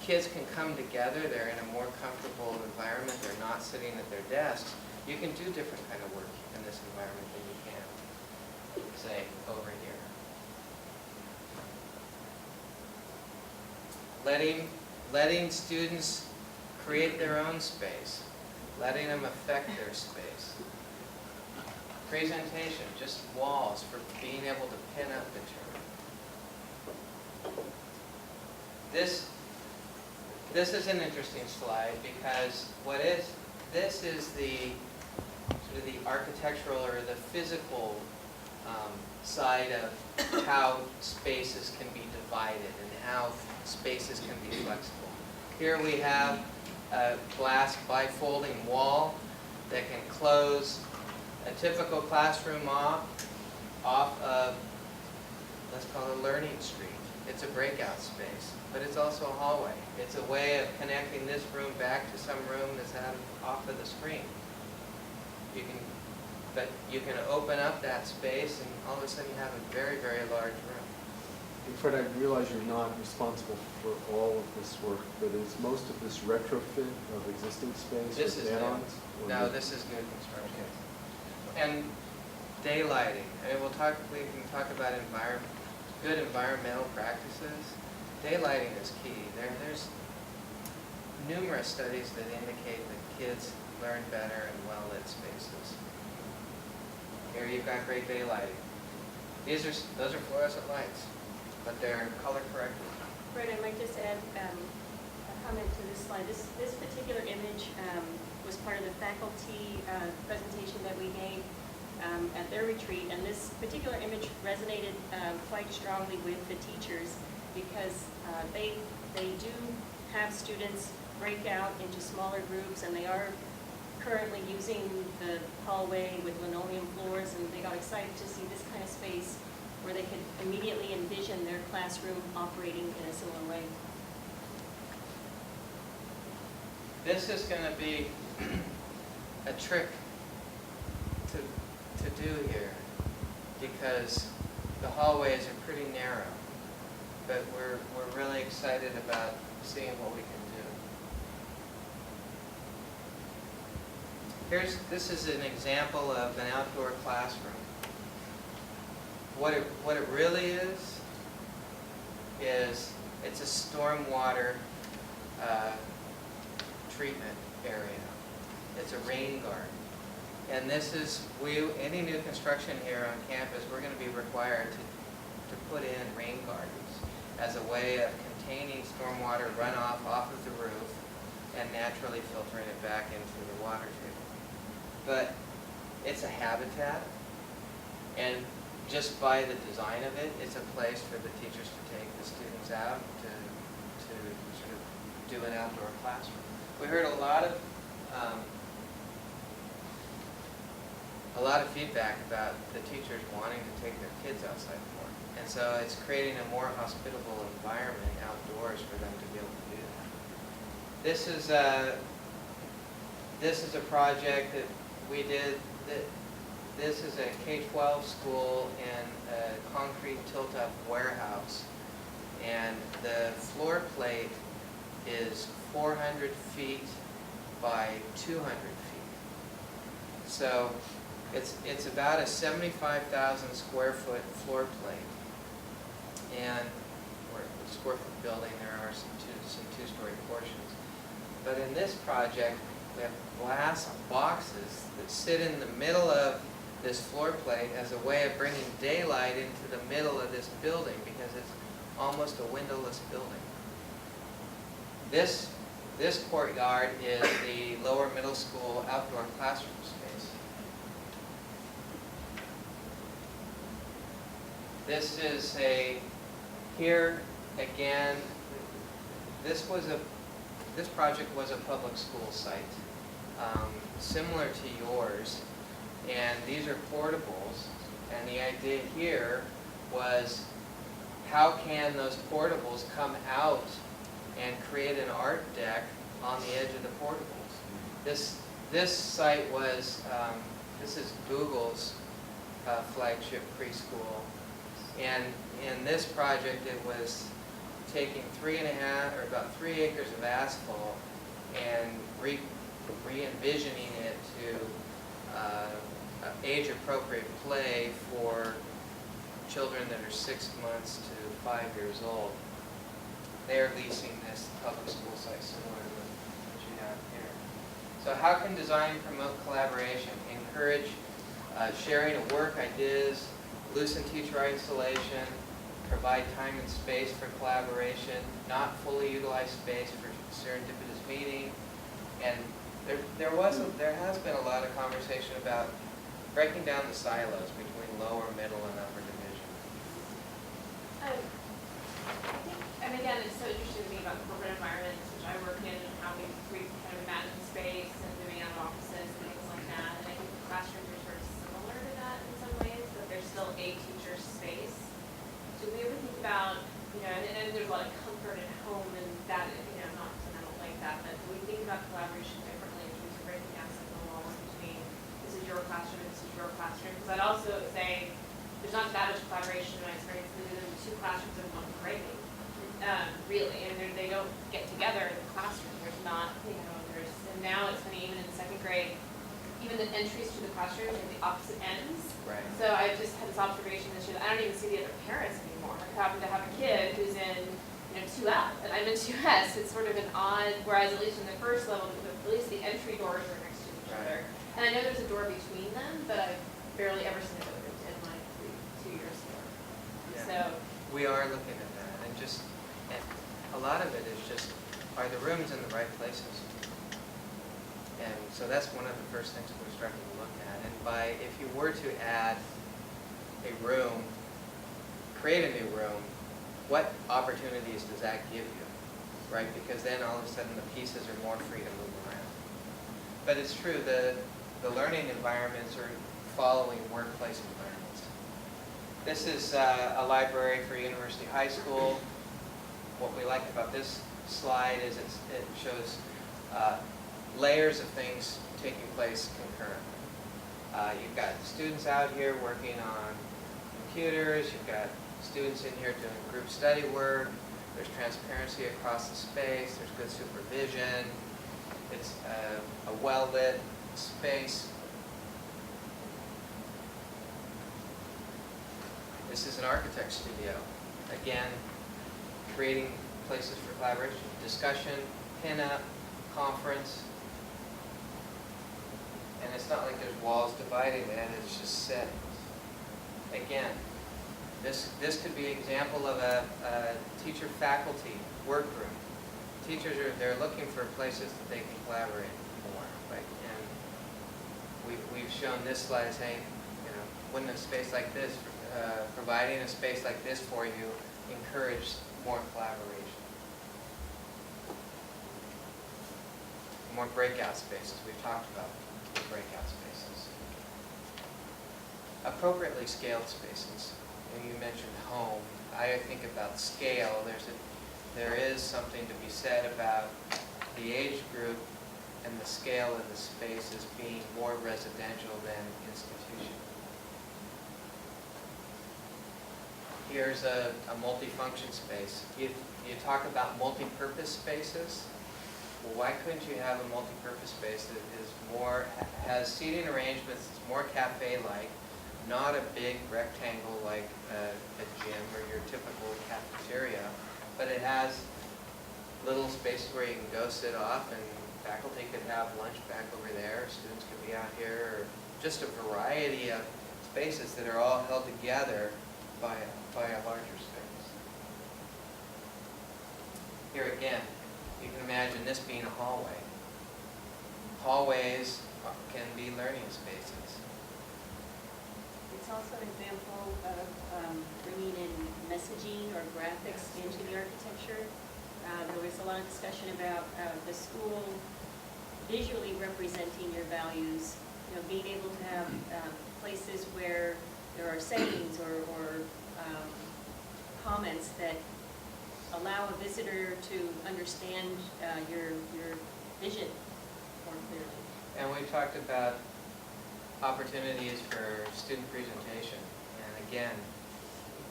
Speaker 2: kids can come together, they're in a more comfortable environment, they're not sitting at their desks, you can do different kind of work in this environment than you can, say, over here. Letting students create their own space, letting them affect their space. Presentation, just walls for being able to pin up material. This is an interesting slide because this is the sort of the architectural or the physical side of how spaces can be divided and how spaces can be flexible. Here we have a glass bifolding wall that can close a typical classroom off of, let's call it a learning street. It's a breakout space, but it's also a hallway. It's a way of connecting this room back to some room that's off of the screen. But you can open up that space and all of a sudden you have a very, very large room.
Speaker 8: And Fred, I realize you're not responsible for all of this work, but is most of this retrofit of existing space
Speaker 2: This is
Speaker 8: with add-ons?
Speaker 2: No, this is new construction. And daylighting. I mean, we can talk about good environmental practices. Daylighting is key. There's numerous studies that indicate that kids learn better in well-lit spaces. Here you've got great daylighting. Those are fluorescent lights, but they're color corrected.
Speaker 10: Fred, I might just add a comment to this slide. This particular image was part of the faculty presentation that we gave at their retreat, and this particular image resonated quite strongly with the teachers because they do have students break out into smaller groups, and they are currently using the hallway with linoleum floors, and they got excited to see this kind of space where they could immediately envision their classroom operating in a similar way.
Speaker 2: This is going to be a trick to do here because the hallways are pretty narrow, but we're really excited about seeing what we can do. This is an example of an outdoor classroom. What it really is it's a stormwater treatment area. It's a rain garden. And this is, any new construction here on campus, we're going to be required to put in rain gardens as a way of containing stormwater runoff off of the roof and naturally filtering it back into the water table. But it's a habitat, and just by the design of it, it's a place for the teachers to take the students out to sort of do an outdoor classroom. We heard a lot of feedback about the teachers wanting to take their kids outside more, and so it's creating a more hospitable environment outdoors for them to be able to do that. This is a project that we did. This is a K-12 school in a concrete tilt-up warehouse, and the floor plate is 400 feet by 200 feet. So it's about a 75,000 square foot floor plate, and or square foot building. There are some two-story portions. But in this project, We have glass boxes that sit in the middle of this floor plate as a way of bringing daylight into the middle of this building because it's almost a windowless building. This courtyard is the lower middle school outdoor classroom space. This is here again, this project was a public school site, similar to yours, and these are portables, and the idea here was how can those portables come out and create an art deck on the edge of the portables. This site was, this is Google's flagship preschool, and in this project it was taking about 3 acres of asphalt and re-envisioning it to age-appropriate play for children that are 6 months to 5 years old. They're leasing this public school site similar to what you have here. So how can design promote collaboration? Encourage sharing of work, ideas, loosen teacher isolation, provide time and space for collaboration, not fully utilize space for serendipitous meeting. And there has been a lot of conversation about breaking down the silos between lower, middle, and upper division.
Speaker 11: And again, it's so interesting to me about corporate environments, which I work in, and how we kind of imagine space and moving out of offices and things like that. And I think the classrooms are sort of similar to that in some ways, but there's still a teacher's space. Do we ever think about, and there's a lot of comfort at home and that, not that I don't like that, but do we think about collaboration differently in terms of breaking down some of the walls between this is your classroom, this is your classroom? Because I'd also say there's not that much collaboration in my experience. There's 2 classrooms in one grade, really, and they don't get together in the classroom. There's not, and now it's funny, even in the 2nd grade, even the entries to the classroom are the opposite ends.
Speaker 2: Right.
Speaker 11: So I just had this observation this year that I don't even see the other parents anymore. I happen to have a kid who's in 2F and I'm in 2S. It's sort of an odd, whereas at least in the first level, at least the entry doors are next to each other. And I know there's a door between them, but I've barely ever seen it opened in my 2 years here.
Speaker 2: Yeah.
Speaker 11: So
Speaker 2: We are looking at that, and a lot of it is just, are the rooms in the right places? And so that's one of the first things we're starting to look at. And if you were to add a room, create a new room, what opportunities does that give you, right? Because then all of a sudden the pieces are more free to move around. But it's true, the learning environments are following workplace environments. This is a library for University High School. What we like about this slide is it shows layers of things taking place concurrently. You've got students out here working on computers, you've got students in here doing group study work, there's transparency across the space, there's good supervision, it's a well-lit space. This is an architect studio. Again, creating places for collaboration, discussion, pin-up, conference. And it's not like there's walls dividing it, it's just settings. Again, this could be an example of a teacher-faculty workroom. Teachers they're looking for places that they can collaborate more, right? And we've shown this slide saying, wouldn't a space like this, providing a space like this for you, encourage more collaboration? More breakout spaces. We've talked about the breakout spaces. Appropriately scaled spaces. And you mentioned home. I think about scale. There is something to be said about the age group and the scale of the space as being more residential than institutional. Here's a multifunction space. You talk about multi-purpose spaces. Well, why couldn't you have a multi-purpose space that has seating arrangements that's more cafe-like, not a big rectangle like a gym or your typical cafeteria, but it has little spaces where you can go sit off and faculty could have lunch back over there, students could be out here, or just a variety of spaces that are all held together by a larger space. Here again, you can imagine this being a hallway. Hallways can be learning spaces.
Speaker 10: It's also an example of bringing in messaging or graphics into the architecture. There was a lot of discussion about the school visually representing your values, being able to have places where there are sayings or comments that allow a visitor to understand your vision more clearly.
Speaker 2: And we talked about opportunities for student presentation, and again,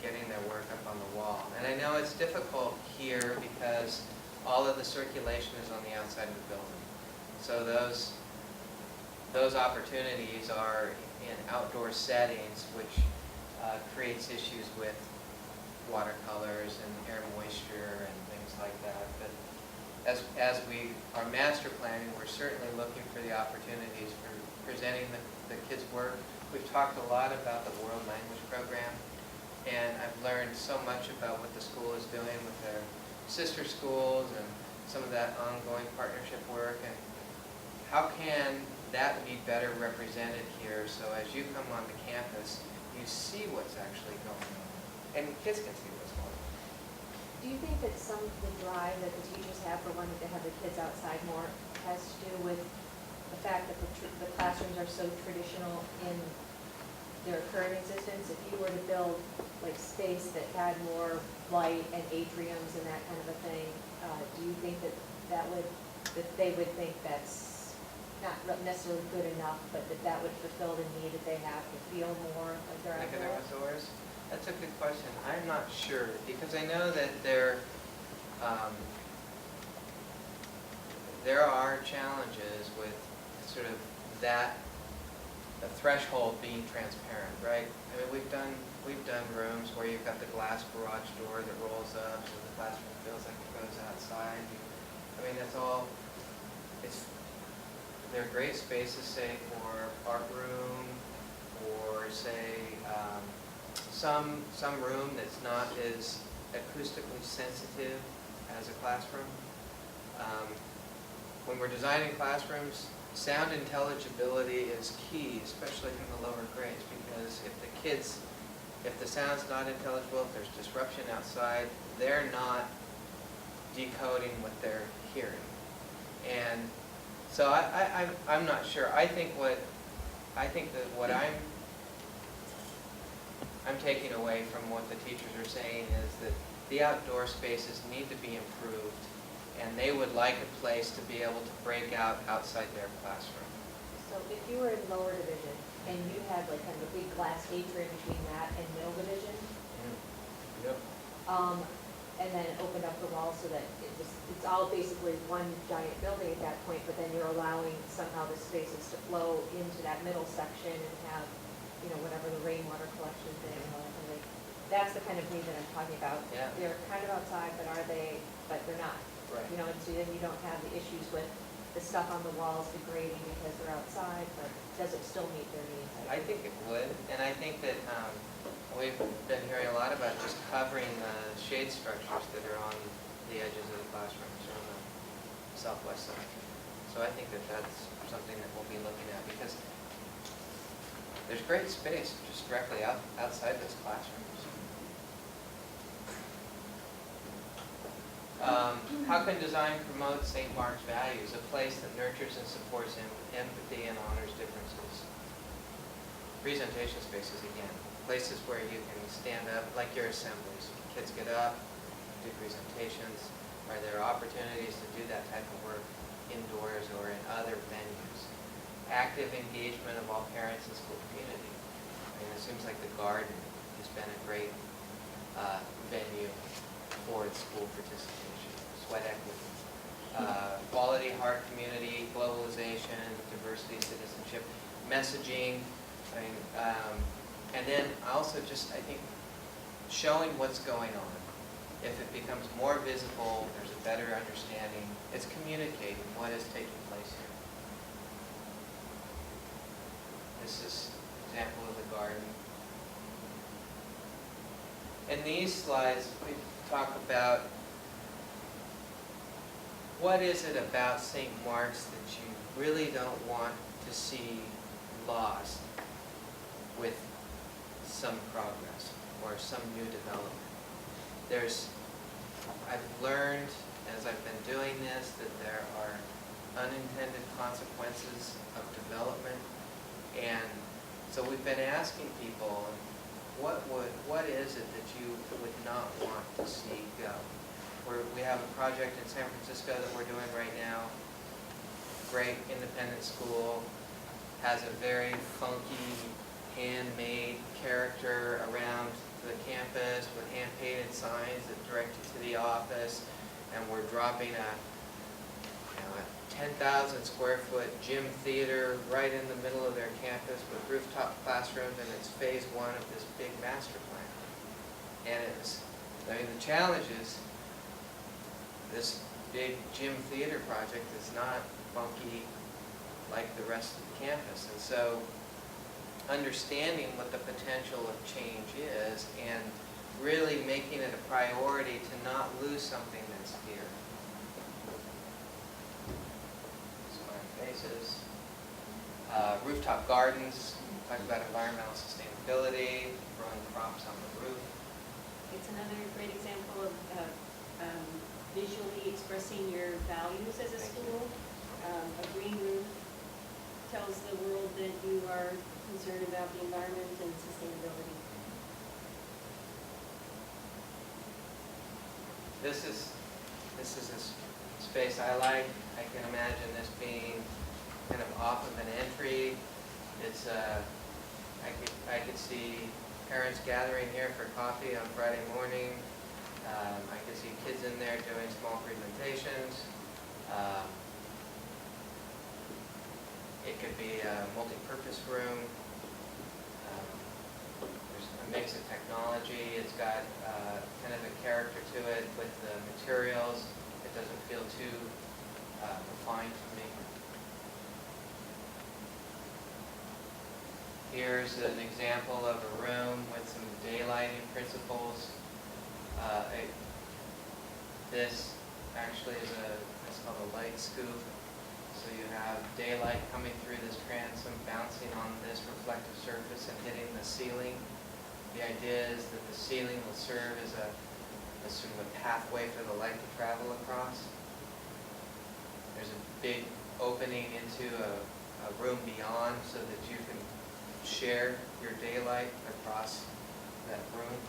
Speaker 2: getting their work up on the wall. And I know it's difficult here because all of the circulation is on the outside of the building. So those opportunities are in outdoor settings, which creates issues with watercolors and air moisture and things like that. But as we are master planning, we're certainly looking for the opportunities for presenting the kids' work. We've talked a lot about the World Language Program, and I've learned so much about what the school is doing with their sister schools and some of that ongoing partnership work, and how can that be better represented here so as you come onto campus, you see what's actually going on, and kids can see what's going on.
Speaker 12: Do you think that some of the drive that the teachers have for wanting to have the kids outside more has to do with the fact that the classrooms are so traditional in their current existence? If you were to build like space that had more light and atriums and that kind of a thing, do you think that they would think that's not necessarily good enough, but that would fulfill the need that they have to feel more like they're
Speaker 2: Like they're
Speaker 12: outdoors?
Speaker 2: outdoors? That's a good question. I'm not sure, because I know that there are challenges with sort of the threshold being transparent, right? I mean, we've done rooms where you've got the glass garage door that rolls up, so the classroom feels like it goes outside. I mean, they're great spaces, say, for art room, or say, some room that's not as acoustically sensitive as a classroom. When we're designing classrooms, sound intelligibility is key, especially in the lower grades, because if the sound's not intelligible, if there's disruption outside, they're not decoding what they're hearing. And so I'm not sure. I think that what I'm taking away from what the teachers are saying is that the outdoor spaces need to be improved, and they would like a place to be able to break out outside their classroom.
Speaker 12: So if you were in lower division and you had like kind of a big glass atrium between that and middle division,
Speaker 2: Yep.
Speaker 12: And then opened up the wall so that it's all basically one giant building at that point, but then you're allowing somehow the spaces to flow into that middle section and have, whatever the rainwater collection thing, that's the kind of need that I'm talking about.
Speaker 2: Yeah.
Speaker 12: They're kind of outside, but they're not.
Speaker 2: Right.
Speaker 12: And so then you don't have the issues with the stuff on the walls degrading because they're outside, but does it still meet their needs?
Speaker 2: I think it would, and I think that we've been hearing a lot about just covering the shade structures that are on the edges of the classrooms or on the southwest side. So I think that that's something that we'll be looking at, because there's great space just directly outside those classrooms. How can design promote St. Mark's values, a place that nurtures and supports empathy and honors differences? Presentation spaces, again, places where you can stand up, like your assemblies. Kids get up, do presentations. Are there opportunities to do that type of work indoors or in other venues? Active engagement of all parents and school community. I mean, it seems like the garden has been a great venue for school participation, sweat equity. Quality, heart community, globalization, diversity, citizenship, messaging. I mean, and then also just, I think, showing what's going on. If it becomes more visible, there's a better understanding. It's communicating what is taking place here. This is an example of the garden. In these slides, we talk about what is it about St. Mark's that you really don't want to see lost with some progress or some new development. I've learned as I've been doing this that there are unintended consequences of development, and so we've been asking people, what is it that you would not want to see go? We have a project in San Francisco that we're doing right now. Great independent school, has a very funky, handmade character around the campus with hand-painted signs that direct you to the office, and we're dropping a 10,000 square foot gym theater right in the middle of their campus with rooftop classrooms, and it's phase one of this big master plan. And the challenge is this big gym theater project is not funky like the rest of the campus. And so understanding what the potential of change is and really making it a priority to not lose something that's here. Smart faces. Rooftop gardens, talk about environmental sustainability, growing crops on the roof.
Speaker 10: It's another great example of visually expressing your values as a school. A green roof tells the world that you are concerned about the environment and sustainability.
Speaker 2: This is a space I like. I can imagine this being kind of off of an entry. It's I could see parents gathering here for coffee on Friday morning. I could see kids in there doing small presentations. It could be a multi-purpose room. There's a mix of technology. It's got kind of a character to it with the materials. It doesn't feel too refined to me. Here's an example of a room with some daylighting principles. This actually is it's called a light scoop. So you have daylight coming through this transom, bouncing on this reflective surface and hitting the ceiling. The idea is that the ceiling will serve as a sort of a pathway for the light to travel across. There's a big opening into a room beyond so that you can share your daylight across that room.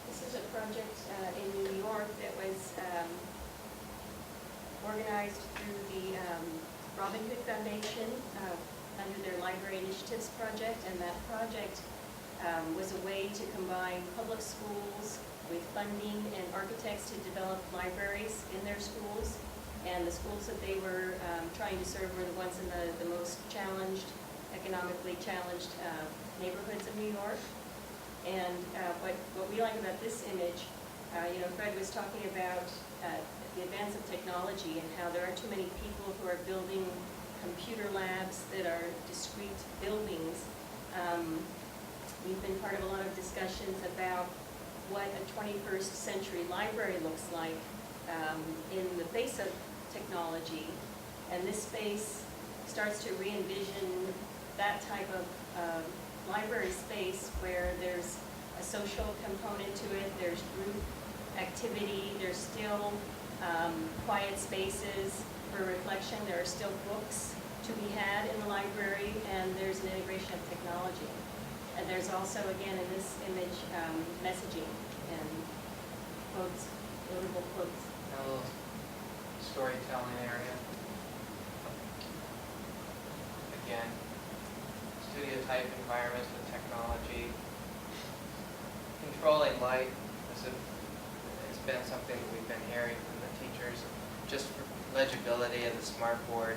Speaker 10: This is a project in New York that was organized through the Robin Hood Foundation under their Library Initiatives project, and that project was a way to combine public schools with funding and architects to develop libraries in their schools. And the schools that they were trying to serve were the ones in the most challenged, economically challenged neighborhoods of New York. And what we like about this image, Fred was talking about the advance of technology and how there aren't too many people who are building computer labs that are discrete buildings. We've been part of a lot of discussions about what a 21st century library looks like in the face of technology. And this space starts to re-envision that type of library space where there's a social component to it, there's group activity, there's still quiet spaces for reflection, there are still books to be had in the library, and there's an integration of technology. And there's also, again, in this image, messaging and quotes, notable quotes.
Speaker 2: A little storytelling area. Again, studio-type environments with technology. Controlling light. It's been something that we've been hearing from the teachers, just for legibility of the smart board.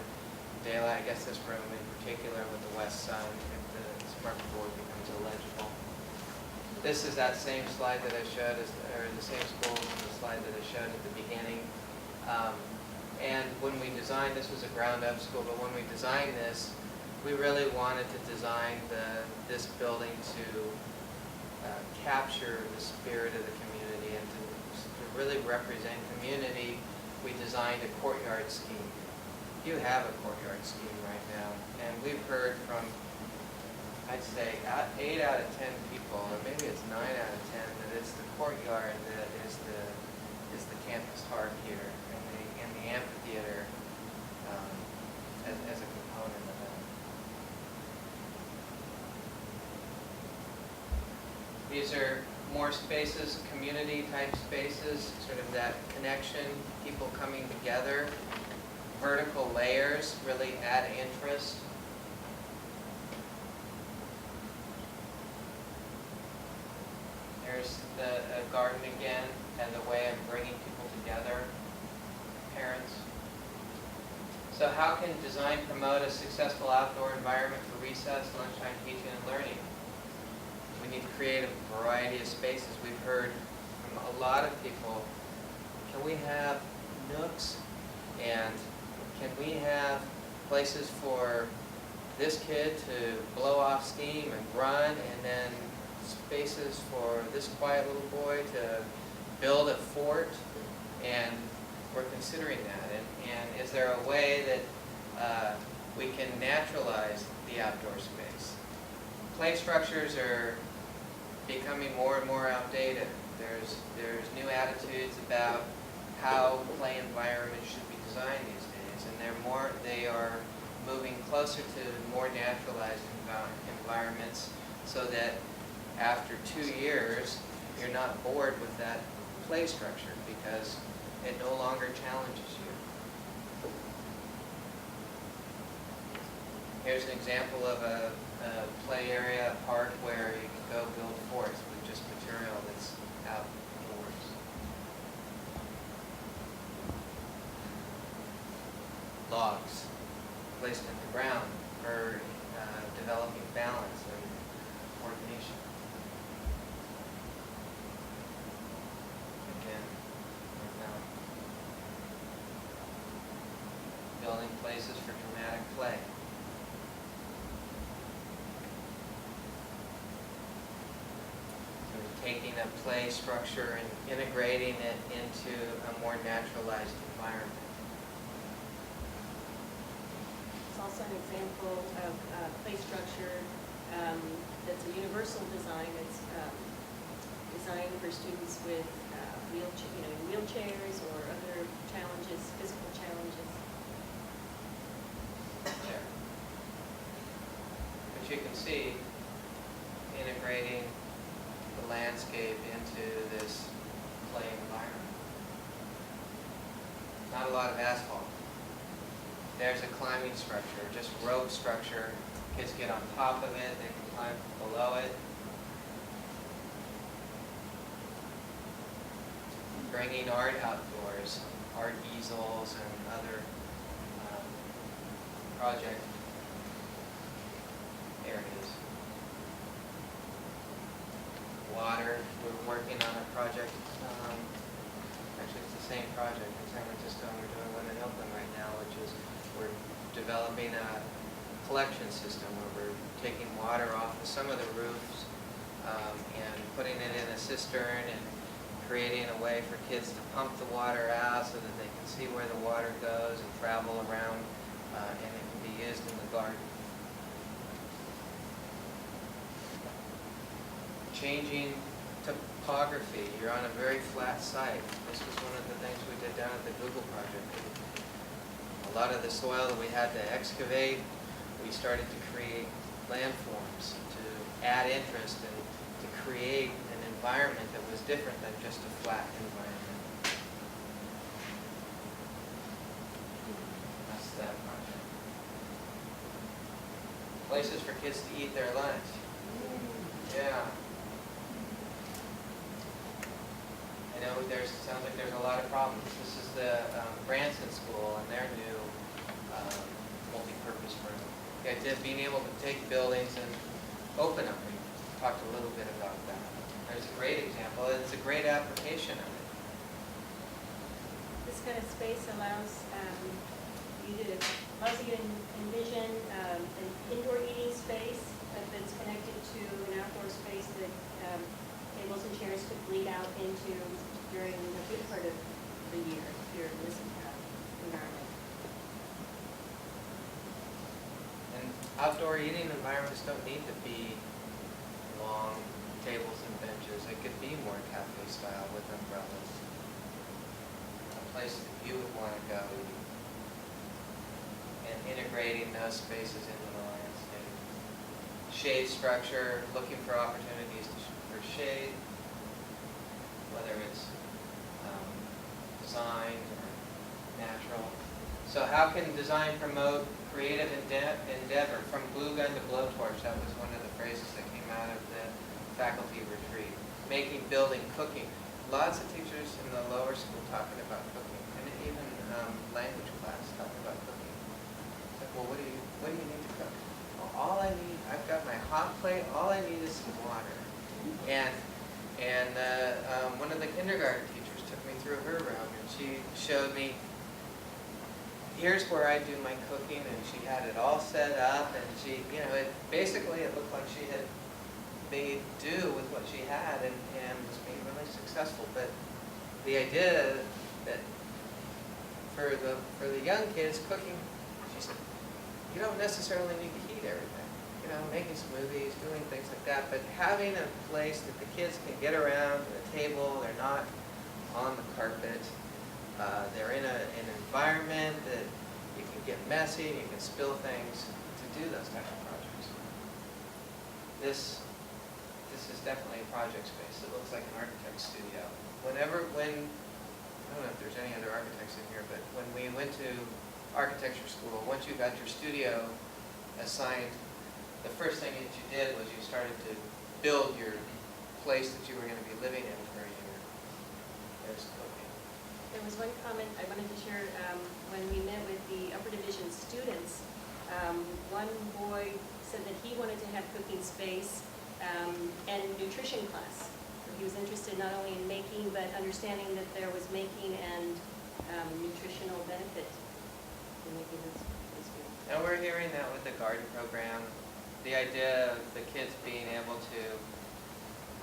Speaker 2: Daylight, I guess this room in particular with the west sun, if the smart board becomes illegible. This is that same slide that I showed, or the same school as the slide that I showed at the beginning. And when we designed, this was a ground-up school, but when we designed this, we really wanted to design this building to capture the spirit of the community and to really represent community. We designed a courtyard scheme. You have a courtyard scheme right now, and we've heard from, I'd say, 8 out of 10 people, or maybe it's 9 out of 10, that it's the courtyard that is the campus heart here, and the amphitheater as a component of that. These are more spaces, community-type spaces, sort of that connection, people coming together. Vertical layers really add interest. There's the garden again as a way of bringing people together, parents. So how can design promote a successful outdoor environment for recess, lunchtime teaching, and learning? We need to create a variety of spaces. We've heard from a lot of people, can we have nooks, and can we have places for this kid to blow off steam and run, and then spaces for this quiet little boy to build a fort? And we're considering that. And is there a way that we can naturalize the outdoor space? Play structures are becoming more and more outdated. There's new attitudes about how play environments should be designed these days, and they are moving closer to more naturalized environments, so that after 2 years you're not bored with that play structure because it no longer challenges you. Here's an example of a play area, a park, where you can go build forts with just material that's outdoors. Logs placed in the ground for developing balance and coordination. Again, building places for dramatic play. Taking a play structure and integrating it into a more naturalized environment.
Speaker 10: It's also an example of play structure that's a universal design. It's designed for students with wheelchairs or other challenges, physical challenges.
Speaker 2: There. But you can see integrating the landscape into this play environment. Not a lot of asphalt. There's a climbing structure, just rope structure. Kids get on top of it, they can climb below it. Bringing art outdoors, art easels and other project areas. Water, we're working on a project, actually it's the same project in San Francisco, and we're doing one in Oakland right now, which is we're developing a collection system where we're taking water off of some of the roofs and putting it in a cistern and creating a way for kids to pump the water out so that they can see where the water goes and travel around, and it can be used in the garden. Changing topography. You're on a very flat site. This was one of the things we did down at the Google project. A lot of the soil that we had to excavate, we started to create landforms to add interest and to create an environment that was different than just a flat environment. That's that project. Places for kids to eat their lunch. Yeah. I know sounds like there's a lot of problems. This is the Branson School and their new multi-purpose room. The idea of being able to take buildings and open them. We talked a little bit about that. There's a great example. It's a great application of it.
Speaker 10: This kind of space allows you to envision an indoor eating space that's connected to an outdoor space that tables and chairs could bleed out into during a good part of the year here in this environment.
Speaker 2: And outdoor eating environments don't need to be long tables and benches. It could be more cafe style with umbrellas. A place that you would want to go eat. And integrating those spaces into the landscape. Shade structure, looking for opportunities for shade, whether it's designed or natural. So how can design promote creative endeavor? From glue gun to blowtorch, that was one of the phrases that came out of the faculty retreat. Making, building, cooking. Lots of teachers in the lower school talking about cooking, and even language class talking about cooking. It's like, well, what do you need to cook? Well, all I need, I've got my hot plate. All I need is some water. And one of the kindergarten teachers took me through her room, and she showed me, here's where I do my cooking, and she had it all set up, and she, basically it looked like she had made do with what she had and was being really successful. But the idea that for the young kids, cooking, she said, you don't necessarily need to heat everything. Making smoothies, doing things like that, but having a place that the kids can get around to the table, they're not on the carpet, they're in an environment that you can get messy, you can spill things, to do those types of projects. This is definitely a project space. It looks like an architect's studio. I don't know if there's any other architects in here, but when we went to architecture school, once you got your studio assigned, the first thing that you did was you started to build your place that you were going to be living in for a year. There's cooking.
Speaker 10: There was one comment I wanted to share when we met with the upper division students. One boy said that he wanted to have cooking space and nutrition class. He was interested not only in making, but understanding that there was making and nutritional benefit in making this food.
Speaker 2: And we're hearing that with the garden program. The idea of the kids being able to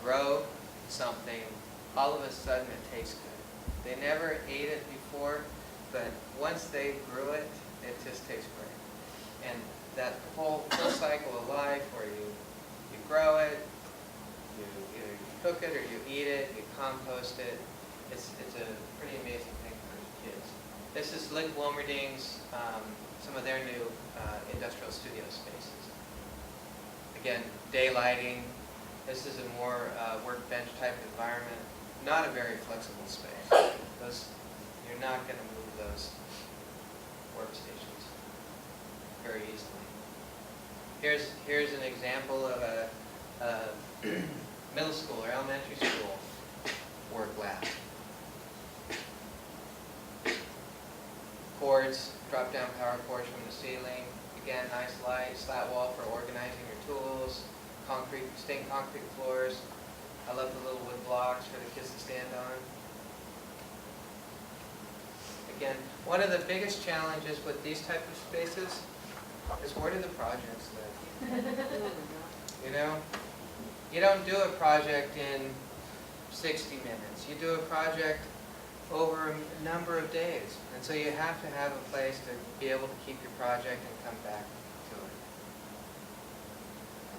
Speaker 2: grow something, all of a sudden it tastes good. They never ate it before, but once they grew it, it just tastes great. And that whole cycle of life where you grow it, you either cook it or you eat it, you compost it, it's a pretty amazing thing for the kids. This is Lick Wilmerding's, some of their new industrial studio spaces. Again, daylighting. This is a more workbench type environment. Not a very flexible space. You're not going to move those workstations very easily. Here's an example of a middle school or elementary school work lab. Cords, drop-down power cords from the ceiling. Again, nice light, slat wall for organizing your tools, stained concrete floors. I love the little wood blocks for the kids to stand on. Again, one of the biggest challenges with these type of spaces is where do the projects live? You don't do a project in 60 minutes. You do a project over a number of days. And so you have to have a place to be able to keep your project and come back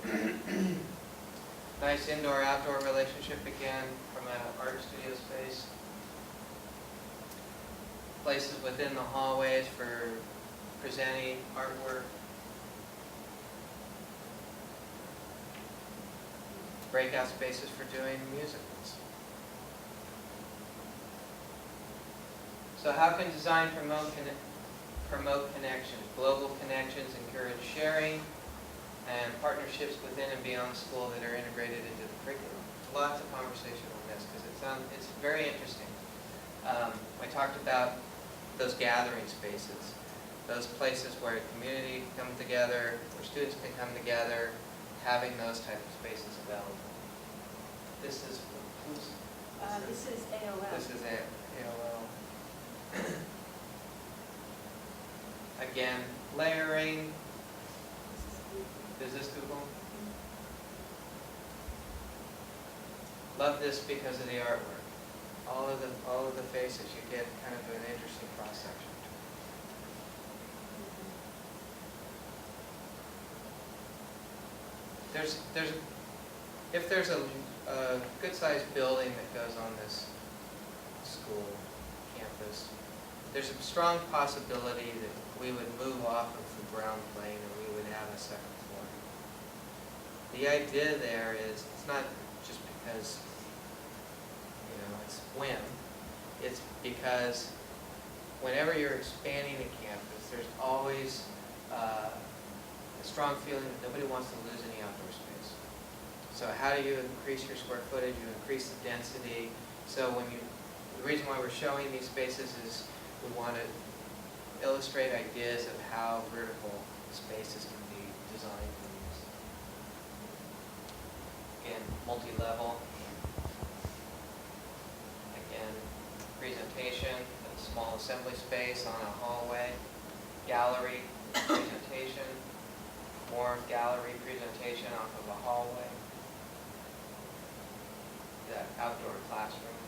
Speaker 2: to it. Nice indoor-outdoor relationship again from an art studio space. Places within the hallways for presenting artwork. Breakout spaces for doing musicals. So how can design promote connections? Global connections encourage sharing and partnerships within and beyond school that are integrated into the curriculum. Lots of conversation on this because it's very interesting. I talked about those gathering spaces, those places where a community can come together, where students can come together, having those type of spaces available. This is, who's?
Speaker 10: This is AOL.
Speaker 2: This is AOL. Again, layering. Is this Google? Love this because of the artwork. All of the faces, you get kind of an interesting cross section. If there's a good sized building that goes on this school campus, there's a strong possibility that we would move off of the ground plane and we would have a second floor. The idea there is, it's not just because, it's whim. It's because whenever you're expanding a campus, there's always a strong feeling that nobody wants to lose any outdoor space. So how do you increase your square footage? You increase the density. So the reason why we're showing these spaces is we want to illustrate ideas of how vertical spaces can be designed for use. Again, multi-level. Again, presentation, a small assembly space on a hallway. Gallery presentation. More gallery presentation off of a hallway. The outdoor classroom.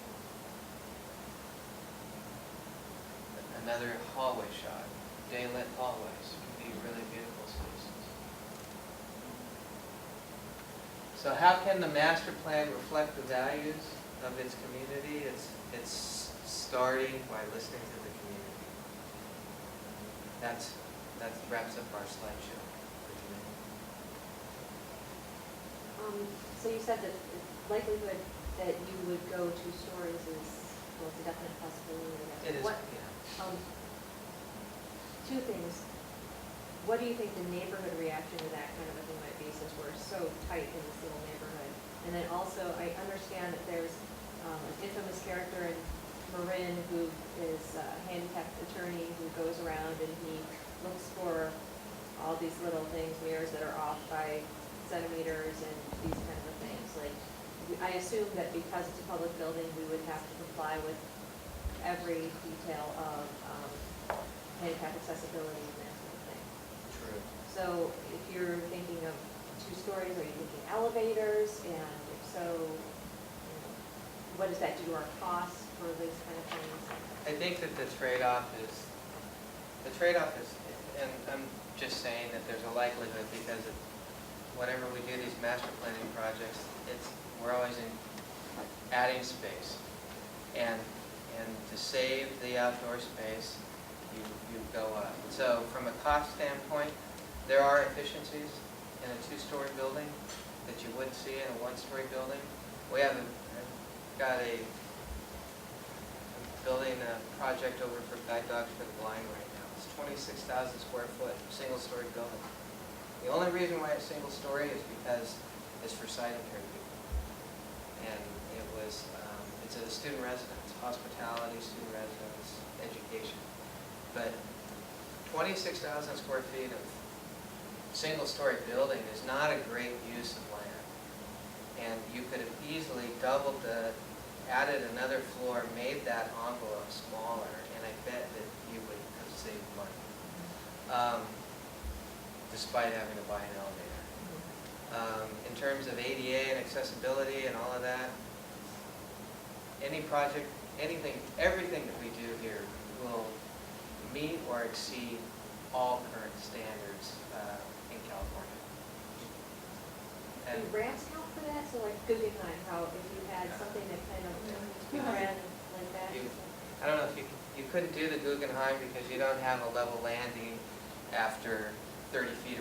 Speaker 2: Another hallway shot. Day-lit hallways can be really beautiful spaces. So how can the master plan reflect the values of its community? It's starting by listening to the community. That wraps up our slideshow for today.
Speaker 12: So you said that the likelihood that you would go 2 stories is, well, it's a definite possibility.
Speaker 2: It is,
Speaker 12: What,
Speaker 2: yeah.
Speaker 12: 2 things. What do you think the neighborhood reaction to that kind of a thing might be, since we're so tight in this little neighborhood? And then also, I understand that there's an infamous character in Marin who is a handicapped attorney who goes around and he looks for all these little things, mirrors that are off by centimeters and these kind of things. Like, I assume that because it's a public building, we would have to comply with every detail of handicap accessibility and that sort of thing.
Speaker 2: True.
Speaker 12: So if you're thinking of 2 stories, are you thinking elevators? And if so, what does that do to our costs for these kind of things?
Speaker 2: I think that the trade-off is, and I'm just saying that there's a likelihood because whenever we do these master planning projects, we're always adding space. And to save the outdoor space, you go up. So from a cost standpoint, there are efficiencies in a 2-story building that you wouldn't see in a 1-story building. We have got a building a project over for Guide Dogs for the Blind right now. It's 26,000 square foot, single-story building. The only reason why it's single-story is because it's for sight impaired people. And it's a student residence, hospitality, student residence, education. But 26,000 square feet of single-story building is not a great use of land. And you could have easily doubled added another floor, made that envelope smaller, and I bet that you would have saved money, despite having to buy an elevator. In terms of ADA and accessibility and all of that, any project, everything that we do here will meet or exceed all current standards in California.
Speaker 12: Do grants count for that? So like Guggenheim, how if you had something that kind of ran like that?
Speaker 2: I don't know if you couldn't do the Guggenheim because you don't have a level landing after 30 feet